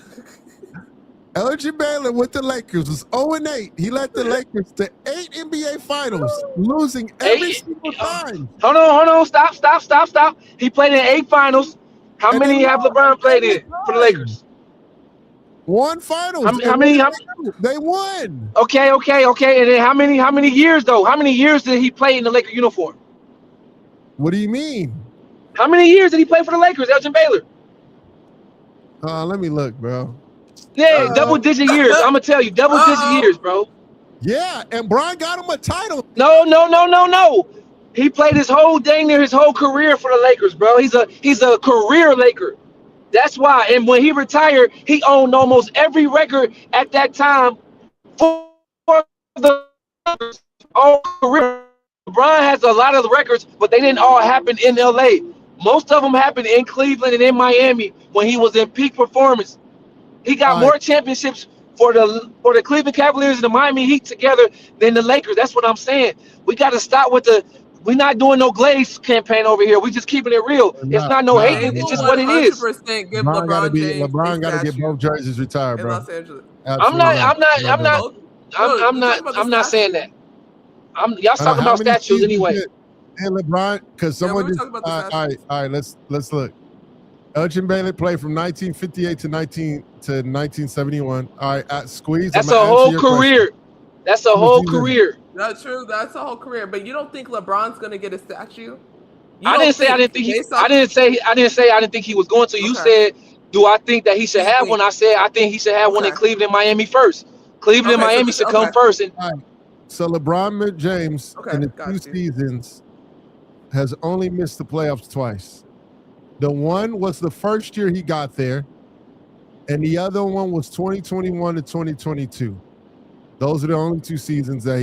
Elgin Baylor with the Lakers was 0-8. He led the Lakers to 8 NBA Finals, losing every single time. Hold on. Stop. He played in 8 Finals. How many have LeBron played in for the Lakers? 1 Finals. How many? They won. Okay. And then how many years though? How many years did he play in the Laker uniform? What do you mean? How many years did he play for the Lakers, Elgin Baylor? Let me look, bro. Yeah, double-digit years. I'm gonna tell you, double-digit years, bro. Yeah, and Brian got him a title. No. He played his whole career for the Lakers, bro. He's a career Laker. That's why. And when he retired, he owned almost every record at that time for the Lakers all career. LeBron has a lot of the records, but they didn't all happen in LA. Most of them happened in Cleveland and in Miami when he was in peak performance. He got more championships for the Cleveland Cavaliers and the Miami Heat together than the Lakers. That's what I'm saying. We got to stop with we're not doing no glaze campaign over here. We just keeping it real. It's not no hating. It's just what it is. Give LeBron got to get both jerseys retired, bro. Los Angeles. I'm not saying that. Y'all talking about statues anyway. And LeBron, because someone just all right, let's look. Elgin Baylor played from 1958 to 1971. All right, Squeeze. That's a whole career. That's a whole career. That's true. That's a whole career. But you don't think LeBron's gonna get a statue? I didn't say I didn't think he was going to. You said, do I think that he should have one? I said I think he should have one in Cleveland and Miami first. Cleveland and Miami should come first. And so LeBron James in the 2 seasons has only missed the playoffs twice. The one was the first year he got there, and the other one was 2021 to 2022. Those are the only 2 seasons that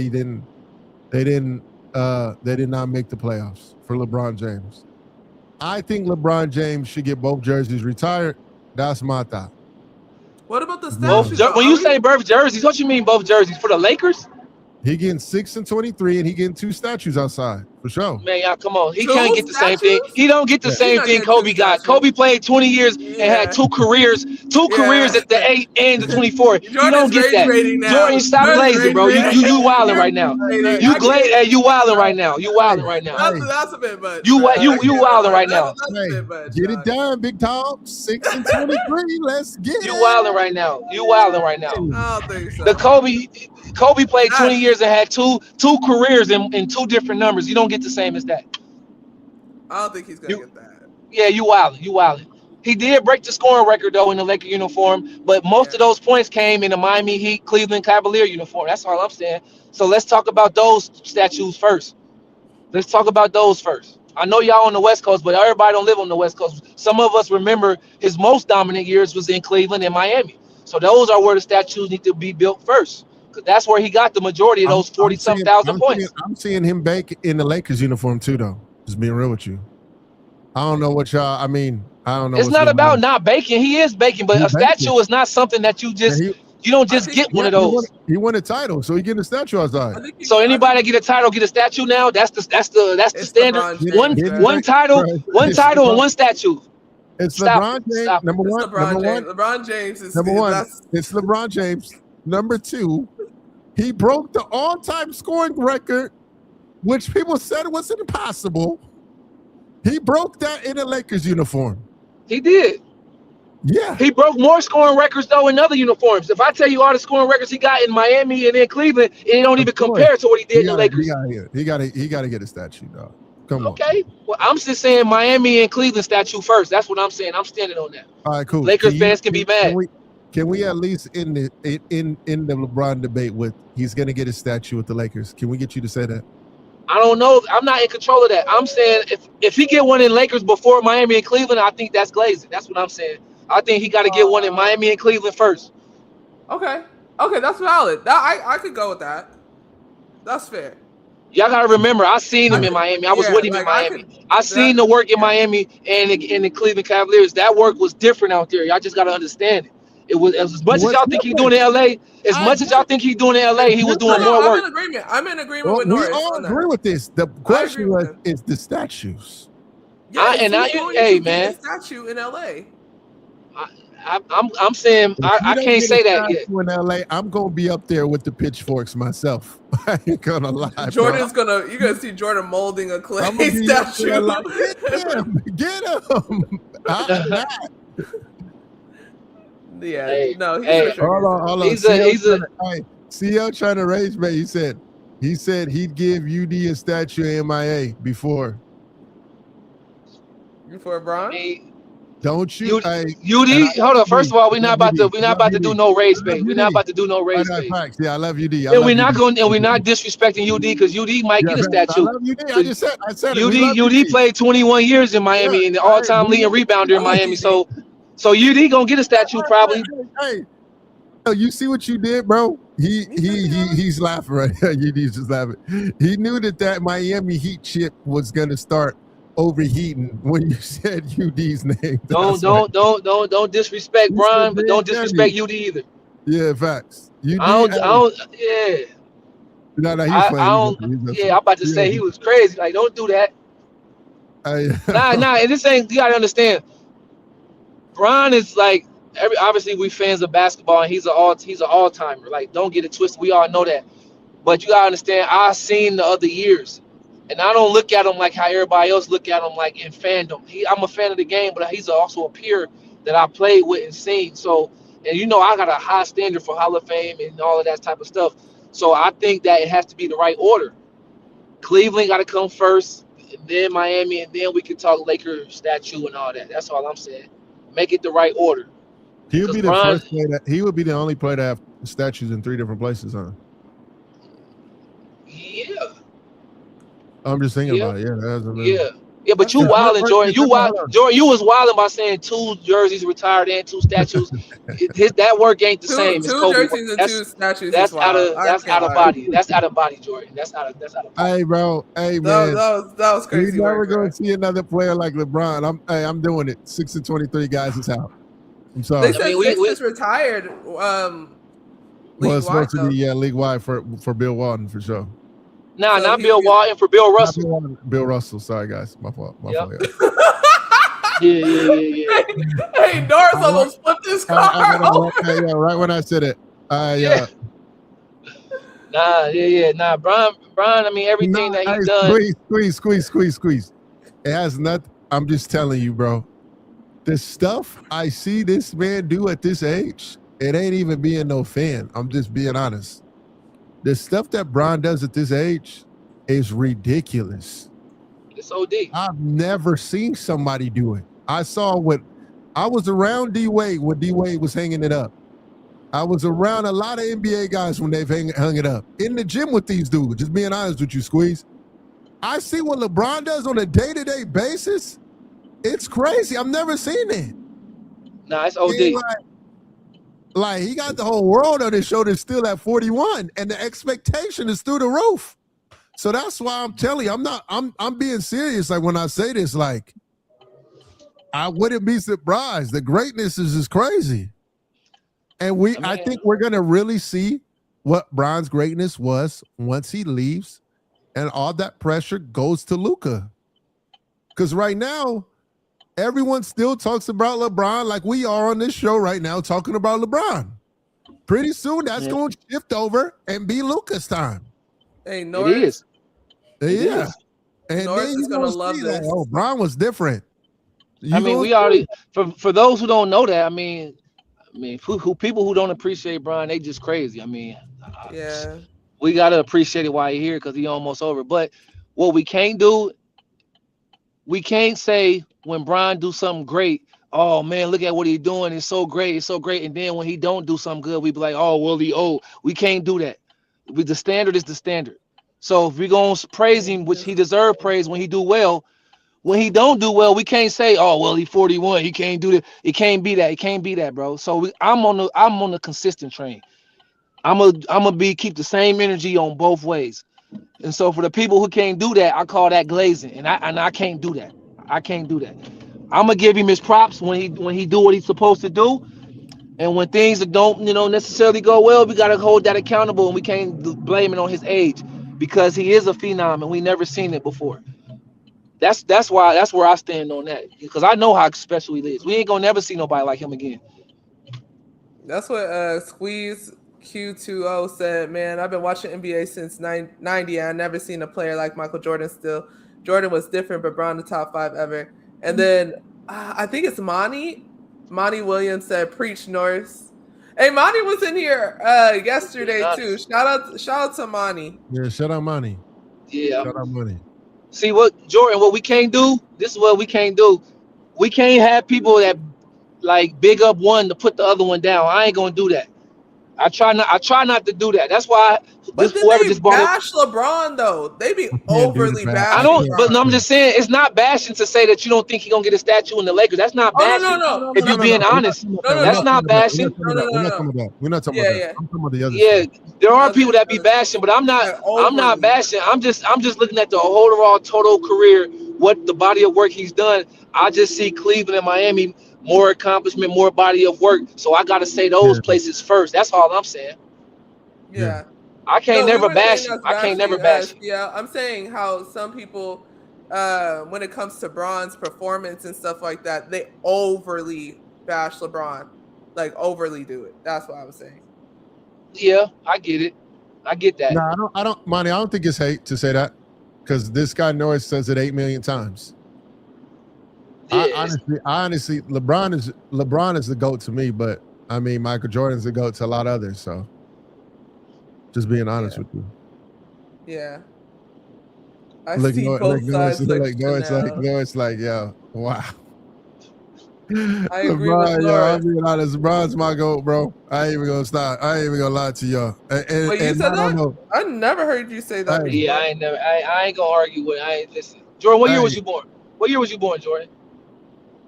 they did not make the playoffs for LeBron James. I think LeBron James should get both jerseys retired. That's my thought. What about the statues? When you say both jerseys, what you mean both jerseys? For the Lakers? He getting 6 and 23, and he getting 2 statues outside for sure. Man, y'all, come on. He can't get the same thing. He don't get the same thing Kobe got. Kobe played 20 years and had 2 careers. 2 careers at the 8 and the 24. You don't get that. Jordan, stop glazing, bro. You wilding right now. You wilding right now. You wilding right now. That's a bit much. You wilding right now. Get it done, big dog. 6 and 23. Let's get it. You wilding right now. You wilding right now. I don't think so. The Kobe played 20 years and had two careers in 2 different numbers. You don't get the same as that. I don't think he's gonna get that. Yeah, you wildin'. He did break the scoring record though in the Laker uniform, but most of those points came in the Miami Heat, Cleveland Cavalier uniform. That's all I'm saying. So let's talk about those statues first. I know y'all on the West Coast, but everybody don't live on the West Coast. Some of us remember his most dominant years was in Cleveland and Miami. So those are where the statues need to be built first. That's where he got the majority of those 40-some thousand points. I'm seeing him bake in the Lakers uniform too, though. Just being real with you. I don't know what y'all. I don't know. It's not about not baking. He is baking, but a statue is not something that you just you don't just get one of those. He won a title, so he getting a statue outside. So anybody that get a title get a statue now. That's the standard. One title, and one statue. It's LeBron James. Number one. LeBron James is number one. It's LeBron James. Number 2. He broke the all-time scoring record, which people said was impossible. He broke that in a Lakers uniform. He did. Yeah. He broke more scoring records, though, in other uniforms. If I tell you all the scoring records he got in Miami and in Cleveland, it don't even compare to what he did in the Lakers. He got to get a statue, dog. Come on. Okay. Well, I'm just saying Miami and Cleveland statue first. That's what I'm saying. I'm standing on that. All right, cool. Lakers fans can be mad. Can we at least in the LeBron debate with he's going to get a statue with the Lakers? Can we get you to say that? I don't know. I'm not in control of that. I'm saying if he get one in Lakers before Miami and Cleveland, I think that's glazing. That's what I'm saying. I think he got to get one in Miami and Cleveland first. Okay, that's valid. I could go with that. That's fair. Y'all got to remember, I seen him in Miami. I was with him in Miami. I seen the work in Miami and in the Cleveland Cavaliers. That work was different out there. Y'all just got to understand it. It was as much as y'all think he's doing in LA. As much as y'all think he's doing in LA, he was doing more work. I'm in agreement with Norris. We all agree with this. The question is the statues. Hey man, statue in LA. I'm saying I can't say that yet. In LA, I'm gonna be up there with the pitchforks myself. I ain't gonna lie. You're gonna see Jordan molding a clay statue. Like, get him. Yeah, hey, no. Hold on. He's a CL trying to raise me. He said he'd give UD a statue in MIA before. Before Bron? Don't you? UD, hold on. First of all, we're not about to do no raise bait. We're not about to do no raise bait. Yeah, I love UD. And we're not disrespecting UD because UD might get a statue. I love UD. I said UD played 21 years in Miami and the all-time leading rebounder in Miami. So UD gonna get a statue probably. Hey, you see what you did, bro? He's laughing right now. UD's just laughing. He knew that Miami Heat chip was gonna start overheating when you said UD's name. Don't disrespect Bron, but don't disrespect UD either. Yeah, facts. Yeah. No, he's funny. I'm about to say he was crazy. Like, don't do that. Nah. And this ain't. You gotta understand. Bron is like obviously we fans of basketball, and he's an all-timer. Like, don't get it twisted. We all know that. But you gotta understand. I've seen the other years. And I don't look at him like how everybody else look at him, like in fandom. I'm a fan of the game, but he's also a peer that I played with and seen. So, and I got a high standard for Hall of Fame and all of that type of stuff. So I think that it has to be the right order. Cleveland got to come first, and then Miami, and then we can talk Lakers statue and all that. That's all I'm saying. Make it the right order. He would be the first player he would be the only player to have statues in 3 different places, huh? Yeah. I'm just thinking about it. Yeah, but you wilding, Jordan. Jordan, you was wilding by saying 2 jerseys retired and 2 statues. That work ain't the same. Two jerseys and 2 statues. That's out of body. That's out of body, Jordan. That's out of body. Hey, bro. Hey, man. That was crazy. You're never going to see another player like LeBron. I'm doing it. 6 and 23 guys is out. I'm sorry. They said Six is retired. Well, it's supposed to be league wide for Bill Walton for sure. Nah, not Bill Walton, for Bill Russell. Bill Russell. Sorry, guys. My fault. Yeah. Hey, Norris almost flipped his car. Right when I said it. Nah, Brian, I mean, everything that he's done. Squeeze. It has nothing. I'm just telling you, bro. The stuff I see this man do at this age, it ain't even being no fan. I'm just being honest. The stuff that Bron does at this age is ridiculous. It's OD. I've never seen somebody do it. I was around D-Wade when D-Wade was hanging it up. I was around a lot of NBA guys when they've hung it up. In the gym with these dudes, just being honest with you, Squeeze. I see what LeBron does on a day-to-day basis. It's crazy. I've never seen it. Nah, it's OD. Like he got the whole world on his shoulders still at 41, and the expectation is through the roof. So that's why I'm telling you, I'm being serious. Like when I say this, like I wouldn't be surprised. The greatness is just crazy. And I think we're gonna really see what Bron's greatness was once he leaves and all that pressure goes to Luka. Because right now, everyone still talks about LeBron like we are on this show right now talking about LeBron. Pretty soon that's going to shift over and be Luka's time. Hey, Norris. It is. And Norris is going to love this. Oh, Bron was different. We already, for those who don't know that, I mean, who people who don't appreciate Bron, they just crazy. I mean, yeah, we got to appreciate it while he's here because he's almost over. But what we can't do, we can't say when Bron do something great, oh man, look at what he's doing. It's so great. And then when he don't do something good, we be like, oh, well, we can't do that. The standard is the standard. So if we're going to praise him, which he deserves praise when he do well, when he don't do well, we can't say, oh, well, he's 41. He can't do that. It can't be that. It can't be that, bro. So I'm on the consistent train. I'm gonna keep the same energy on both ways. And so for the people who can't do that, I call that glazing. And I can't do that. I can't do that. I'm gonna give him his props when he do what he's supposed to do. And when things don't, necessarily go well, we gotta hold that accountable, and we can't blame it on his age because he is a phenom and we never seen it before. That's where I stand on that, because I know how special he is. We ain't gonna never see nobody like him again. That's what Squeeze Q20 said. Man, I've been watching NBA since 90. I never seen a player like Michael Jordan still. Jordan was different, but Bron the top 5 ever. And then I think it's Monty Williams said, "Preach, Norris." Hey, Monty was in here yesterday too. Shout out to Monty. Yeah, shout out Monty. Yeah. Shout out Monty. See what Jordan, what we can't do, this is what we can't do. We can't have people that like big up one to put the other one down. I ain't gonna do that. I try not to do that. That's why whoever just bash LeBron though. They be overly bashing. I'm just saying it's not bashing to say that you don't think he's gonna get a statue in the Lakers. That's not bashing. No. If you're being honest, that's not bashing. We're not talking about that. We're not talking about that. I'm talking about the other. Yeah, there are people that be bashing, but I'm not bashing. I'm just looking at the overall total career, what the body of work he's done. I just see Cleveland and Miami more accomplishment, more body of work. So I got to say those places first. That's all I'm saying. Yeah. I can't never bash him. I can't never bash him. Yeah, I'm saying how some people, when it comes to Bron's performance and stuff like that, they overly bash LeBron. Like, overly do it. That's what I was saying. Yeah, I get it. I get that. No, I don't, Monty, I don't think it's hate to say that. because this guy Norris says it 8 million times. Yeah, Honestly, LeBron is the GOAT to me, but I mean Michael Jordan's the GOAT to a lot of others. So, just being honest with you. Yeah. I see both sides. Norris like, yo, wow. I agree with Norris. I'm being honest. LeBron's my GOAT, bro. I ain't even gonna stop. I ain't even gonna lie to y'all. But you said that? I never heard you say that. Yeah, I ain't gonna argue with it. Listen. Jordan, what year was you born? What year was you born, Jordan?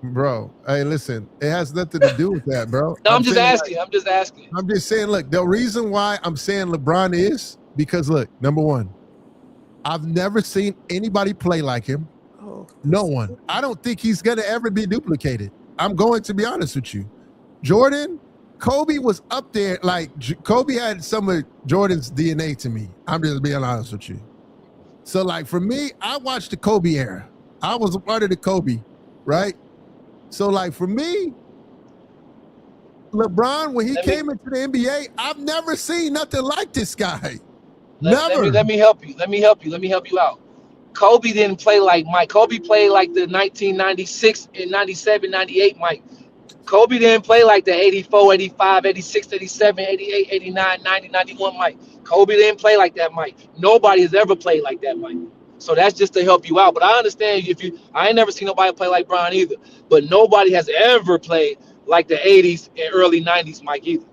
Bro, hey, listen, it has nothing to do with that, bro. No, I'm just asking. I'm just asking. I'm just saying, look, the reason why I'm saying LeBron is because, look, number one, I've never seen anybody play like him. No one. I don't think he's going to ever be duplicated. I'm going to be honest with you. Jordan, Kobe was up there. Like, Kobe had some of Jordan's DNA to me. I'm just being honest with you. So, like, for me, I watched the Kobe era. I was a part of the Kobe, right? So, like, for me, LeBron, when he came into the NBA, I've never seen nothing like this guy. Never. Let me help you. Let me help you out. Kobe didn't play like Mike. Kobe played like the 1996 and 97, 98 Mike. Kobe didn't play like the 84, 85, 86, 87, 88, 89, 90, 91 Mike. Kobe didn't play like that Mike. Nobody has ever played like that Mike. So that's just to help you out. But I understand I ain't never seen nobody play like Bron either. But nobody has ever played like the 80s and early 90s Mike either.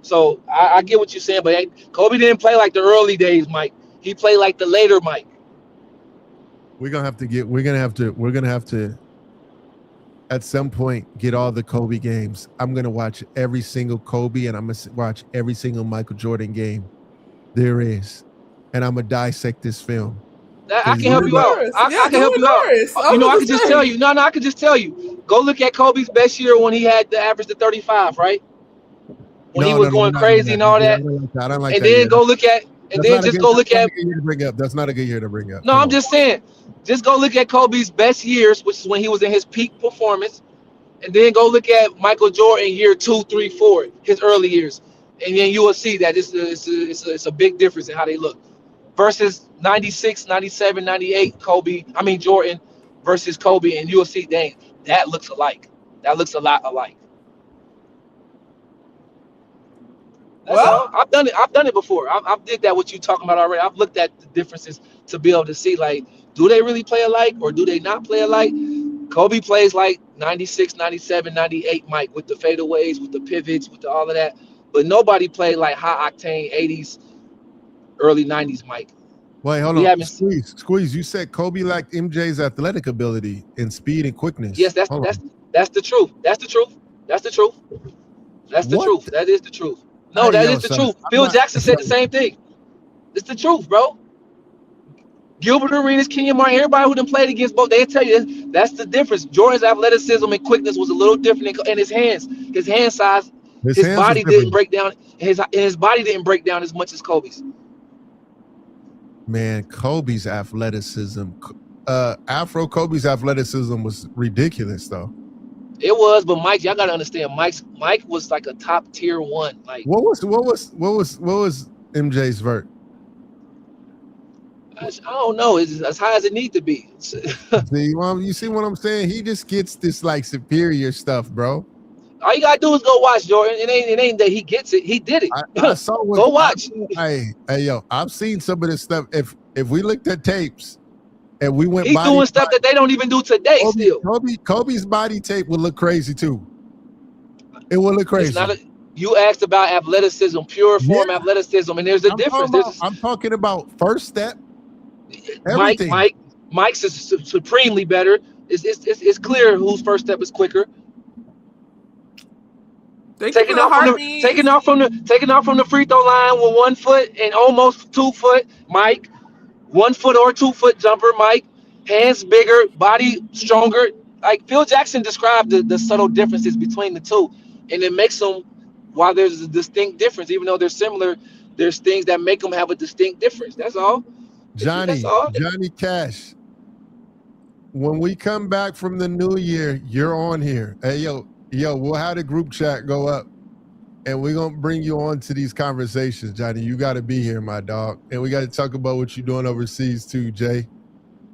So I get what you're saying, but Kobe didn't play like the early days Mike. He played like the later Mike. We're gonna have to at some point get all the Kobe games. I'm gonna watch every single Kobe and I'm gonna watch every single Michael Jordan game there is, and I'm gonna dissect this film. I can help you out. I can help you out. You know, I can just tell you. No, I can just tell you. Go look at Kobe's best year when he had the average to 35, right? When he was going crazy and all that. I don't like and that then year. go look at, and then just go look at. That's not a good year to bring up. No, I'm just saying. Just go look at Kobe's best years, which is when he was in his peak performance, and then go look at Michael Jordan year 2, 3, 4, his early years, and then you will see that it's a big difference in how they look. Versus 96, 97, 98, Jordan versus Kobe, and you'll see, dang, that looks alike. That looks a lot alike. I've done it before. I've did that what you talking about already. I've looked at the differences to be able to see, like, do they really play alike or do they not play alike? Kobe plays like 96, 97, 98 Mike with the fadeaways, with the pivots, with all of that. But nobody played like high octane 80s, early 90s Mike. Wait, hold on. Squeeze. You said Kobe lacked MJ's athletic ability and speed and quickness. Yes, that's the truth. That's the truth. That is the truth. No, that is the truth. Phil Jackson said the same thing. It's the truth, bro. Gilbert Arenas, Kenyon Martin, everybody who done played against both, they tell you that's the difference. Jordan's athleticism and quickness was a little different, and his hand size, his body didn't break down. His body didn't break down as much as Kobe's. Man, Kobe's athleticism, Kobe's athleticism was ridiculous, though. It was, but Mike, y'all gotta understand, Mike was like a top tier one. Like, what was MJ's vert? I don't know. It's as high as it need to be. You see what I'm saying? He just gets this like superior stuff, bro. All you gotta do is go watch, Jordan. It ain't that he gets it. He did it. I saw go watch. Hey, yo, I've seen some of this stuff. If we looked at tapes and we went, he's doing stuff that they don't even do today. Kobe's body tape would look crazy too. It would look crazy. You asked about athleticism, pure form athleticism, and there's a difference. I'm talking about first step. Mike's is supremely better. It's clear whose first step is quicker. Taking off from the free throw line with 1 foot and almost 2 foot, Mike. 1 foot or 2 foot jumper, Mike. Hands bigger, body stronger. Like Phil Jackson described the subtle differences between the two, and it makes them. While there's a distinct difference, even though they're similar, there's things that make them have a distinct difference. That's all. Johnny Cash. When we come back from the new year, you're on here. Hey, yo, we'll have the group chat go up, and we're gonna bring you on to these conversations, Johnny. You got to be here, my dog, and we got to talk about what you're doing overseas too, Jay.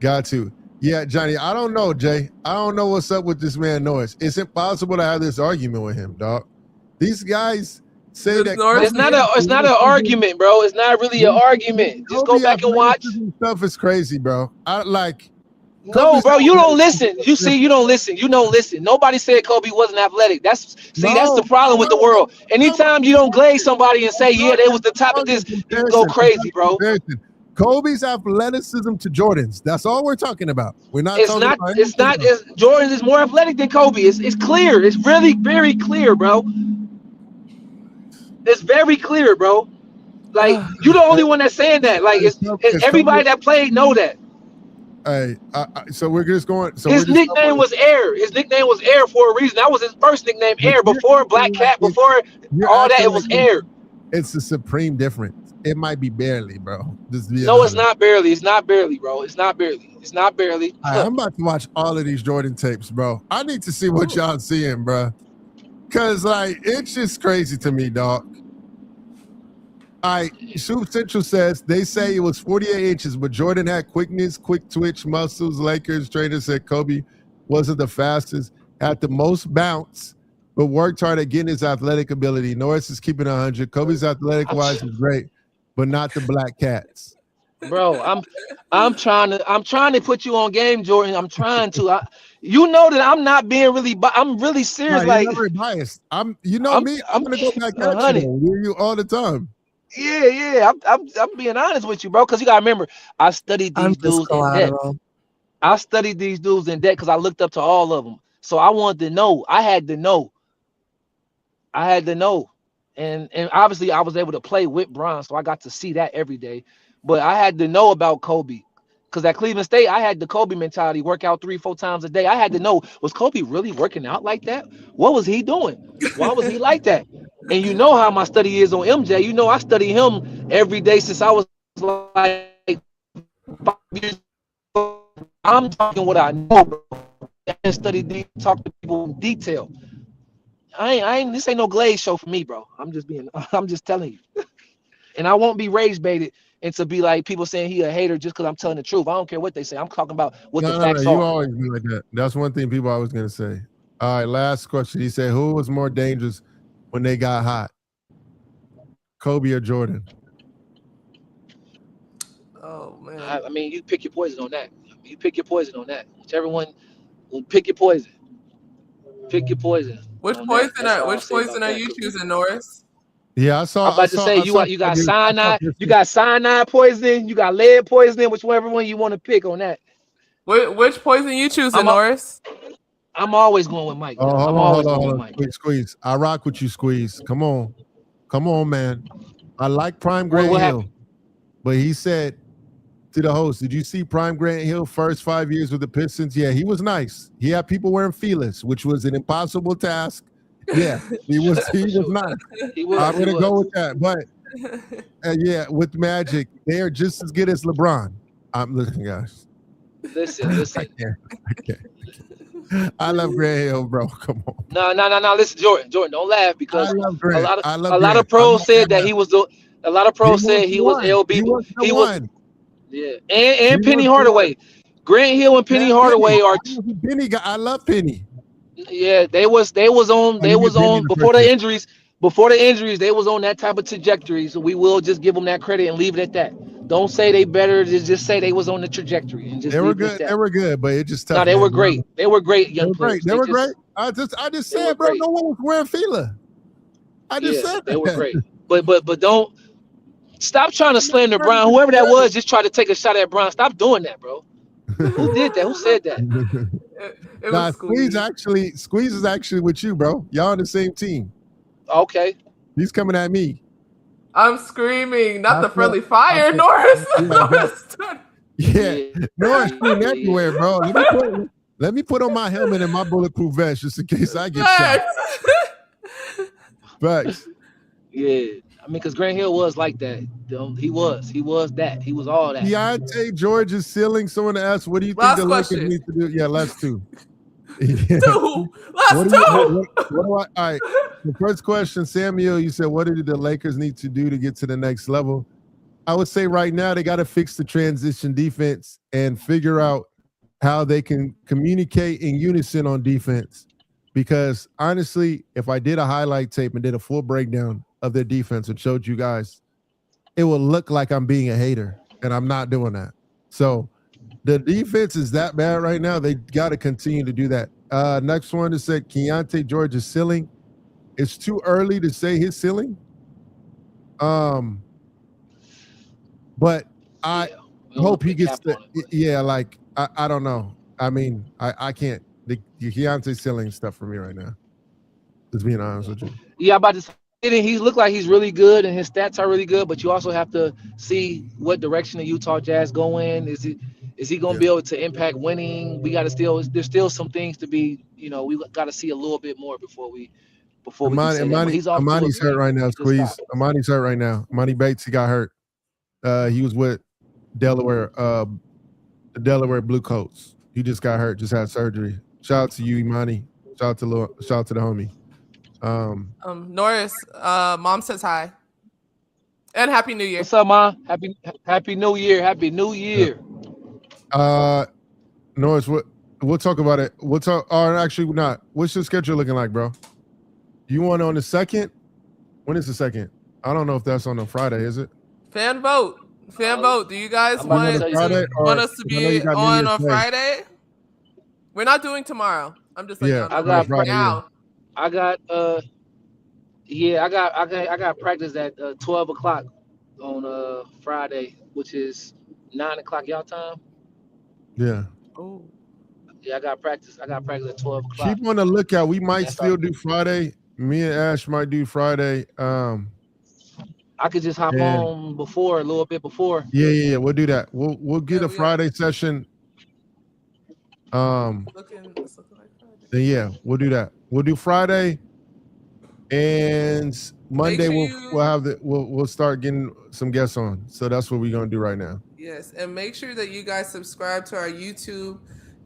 Got to. Yeah, Johnny, I don't know, Jay. I don't know what's up with this man Norris. It's impossible to have this argument with him, dog. These guys say that Norris It's not an argument, bro. It's not really an argument. Just go back and watch. Stuff is crazy, bro. I like. No, bro, you don't listen. You see, you don't listen. You don't listen. Nobody said Kobe wasn't athletic. That's the problem with the world. Anytime you don't glaze somebody and say, yeah, they was the top of this, you go crazy, bro. Kobe's athleticism to Jordan's. That's all we're talking about. We're not. Jordan is more athletic than Kobe. It's clear. It's really very clear, bro. It's very clear, bro. Like you're the only one that's saying that. Like it's everybody that played know that. Hey, so we're just going. So his nickname was Air. His nickname was Air for a reason. That was his first nickname, Air. Before Black Cat, before all that, it was Air. It's a supreme difference. It might be barely, bro. No, it's not barely. It's not barely, bro. It's not barely. It's not barely. I'm about to watch all of these Jordan tapes, bro. I need to see what y'all seeing, bro. Cause like it's just crazy to me, dog. All right, Soup Central says they say it was 48 inches, but Jordan had quickness, quick twitch, muscles. Lakers trainer said Kobe wasn't the fastest, had the most bounce, but worked hard at getting his athletic ability. Norris is keeping 100. Kobe's athletic wise is great, but not the Black Cats. Bro, I'm trying to put you on game, Jordan. I'm trying to. You know that I'm not being really. I'm really serious. No, like you're very biased. I'm gonna go back at you all the time. Yeah. I'm being honest with you, bro. Because you gotta remember, I studied these dudes in depth. I studied these dudes in depth because I looked up to all of them. So I wanted to know. I had to know. And obviously I was able to play with Bron, so I got to see that every day. But I had to know about Kobe. Because at Cleveland State, I had the Kobe mentality, work out 3-4 times a day. I had to know, was Kobe really working out like that? What was he doing? Why was he like that? And you know how my study is on MJ. You know I study him every day since I was like 5 years old. I'm talking what I know, bro. And study, talk to people in detail. I ain't. This ain't no Glaze show for me, bro. I'm just telling you. And I won't be rage baited and to be like people saying he a hater just because I'm telling the truth. I don't care what they say. I'm talking about what the facts are. You always be like that. That's one thing people always gonna say. All right, last question. He said, who was more dangerous when they got hot? Kobe or Jordan? Oh man. I mean, you pick your poison on that. Whichever one, pick your poison. Pick your poison. Which poison are you choosing, Norris? Yeah, I saw. I'm about to say you got cyanide, you got cyanide poison, you got lead poisoning. Whichever one you want to pick on that. Which poison you choosing, Norris? I'm always going with Mike. Oh, hold on. Squeeze. I rock with you, Squeeze. Come on, man. I like Prime Grant Hill, but he said to the host, "Did you see Prime Grant Hill first 5 years with the Pistons? Yeah, he was nice. He had people wearing feelers, which was an impossible task." Yeah, he was not. I'm going to go with that. But, yeah, with Magic, they are just as good as LeBron. I'm looking, guys. Listen. I can't. I love Grant Hill, bro. Come on. No. Listen, Jordan, don't laugh because a lot of pros said that he was a lot of pros said he was LB. He was yeah, and Penny Hardaway. Grant Hill and Penny Hardaway are Penny. I love Penny. Yeah, they was on before the injuries. Before the injuries, they was on that type of trajectory. So we will just give them that credit and leave it at that. Don't say they better. Just say they was on the trajectory and just. They were good. They were good, but it just. No, they were great. They were great young players. They were great. I just said, bro, no one was wearing feeler. I just said they were great. But don't stop trying to slander Bron. Whoever that was, just try to take a shot at Bron. Stop doing that, bro. Who did that? Who said that? It was Squeeze is actually with you, bro. Y'all on the same team. Okay. He's coming at me. I'm screaming, not the friendly fire, Norris. Yeah. Norris shooting everywhere, bro. Let me put on my helmet and my bulletproof vest just in case I get shot. Facts. Yeah. I mean, because Grant Hill was like that. He was that. He was all that. Deontay George's ceiling. Someone asked, what do you think the Lakers need to do? Yeah, last two. Yeah. Last two. All right. The first question, Samuel, you said, what did the Lakers need to do to get to the next level? I would say right now they got to fix the transition defense and figure out how they can communicate in unison on defense. Because honestly, if I did a highlight tape and did a full breakdown of their defense and showed you guys, it will look like I'm being a hater, and I'm not doing that. So the defense is that bad right now. They got to continue to do that. Next one is said Keontae George's ceiling. It's too early to say his ceiling. But I hope he gets the like I don't know. I mean, I can't the Keontae ceiling stuff for me right now. Just being honest with you. Yeah, I'm about to say he looked like he's really good and his stats are really good, but you also have to see what direction the Utah Jazz go in. Is he going to be able to impact winning? We got to there's still some things to be, we got to see a little bit more before we can say that. But he's off Amani's hurt right now, Squeeze. Amani's hurt right now. Amani Bates, he got hurt. He was with Delaware, the Delaware Blue Coats. He just got hurt, just had surgery. Shout out to you, Imani. Shout out to the homie. Norris, mom says hi. And Happy New Year. What's up, Mom? Happy New Year. Happy New Year. Norris, we'll talk about it. We'll talk, or actually not. What's your schedule looking like, bro? You want on the 2nd? When is the 2nd? I don't know if that's on a Friday, is it? Fan vote. Do you guys want us to be on Friday? We're not doing tomorrow. I'm just like, I got practice at 12 o'clock on Friday, which is 9 o'clock y'all time. Yeah. Oh. Yeah, I got practice at 12 o'clock. Keep on the lookout. We might still do Friday. Me and Ash might do Friday. I could just hop on a little bit before. Yeah. We'll do that. We'll get a Friday session. Then yeah, we'll do that. We'll do Friday, and Monday we'll start getting some guests on. So that's what we're gonna do right now. Yes, and make sure that you guys subscribe to our YouTube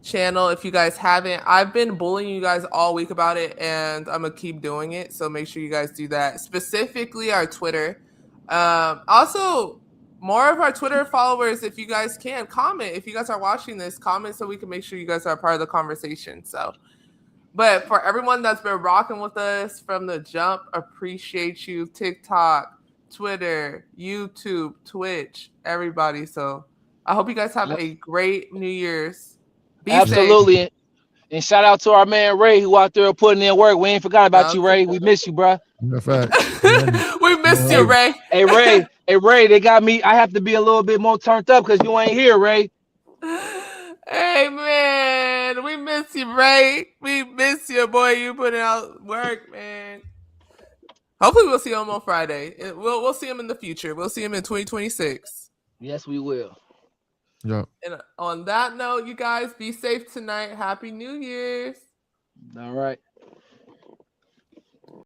channel if you guys haven't. I've been bullying you guys all week about it, and I'm gonna keep doing it. So make sure you guys do that. Specifically, our Twitter. Also, more of our Twitter followers, if you guys can, comment. If you guys are watching this, comment so we can make sure you guys are part of the conversation. So, but for everyone that's been rocking with us from the jump, appreciate you. TikTok, Twitter, YouTube, Twitch, everybody. So I hope you guys have a great New Year's. Absolutely. Safe. And shout out to our man Ray, who out there putting in work. We ain't forgot about you, Ray. We miss you, bro. In fact, we missed you, Ray. Hey, Ray, they got me. I have to be a little bit more turned up because you ain't here, Ray. Hey, man. We miss you, Ray. We miss you, boy. You putting out work, man. Hopefully we'll see him on Friday. We'll see him in the future. We'll see him in 2026. Yes, we will. Yeah. And on that note, you guys be safe tonight. Happy New Year's. All right.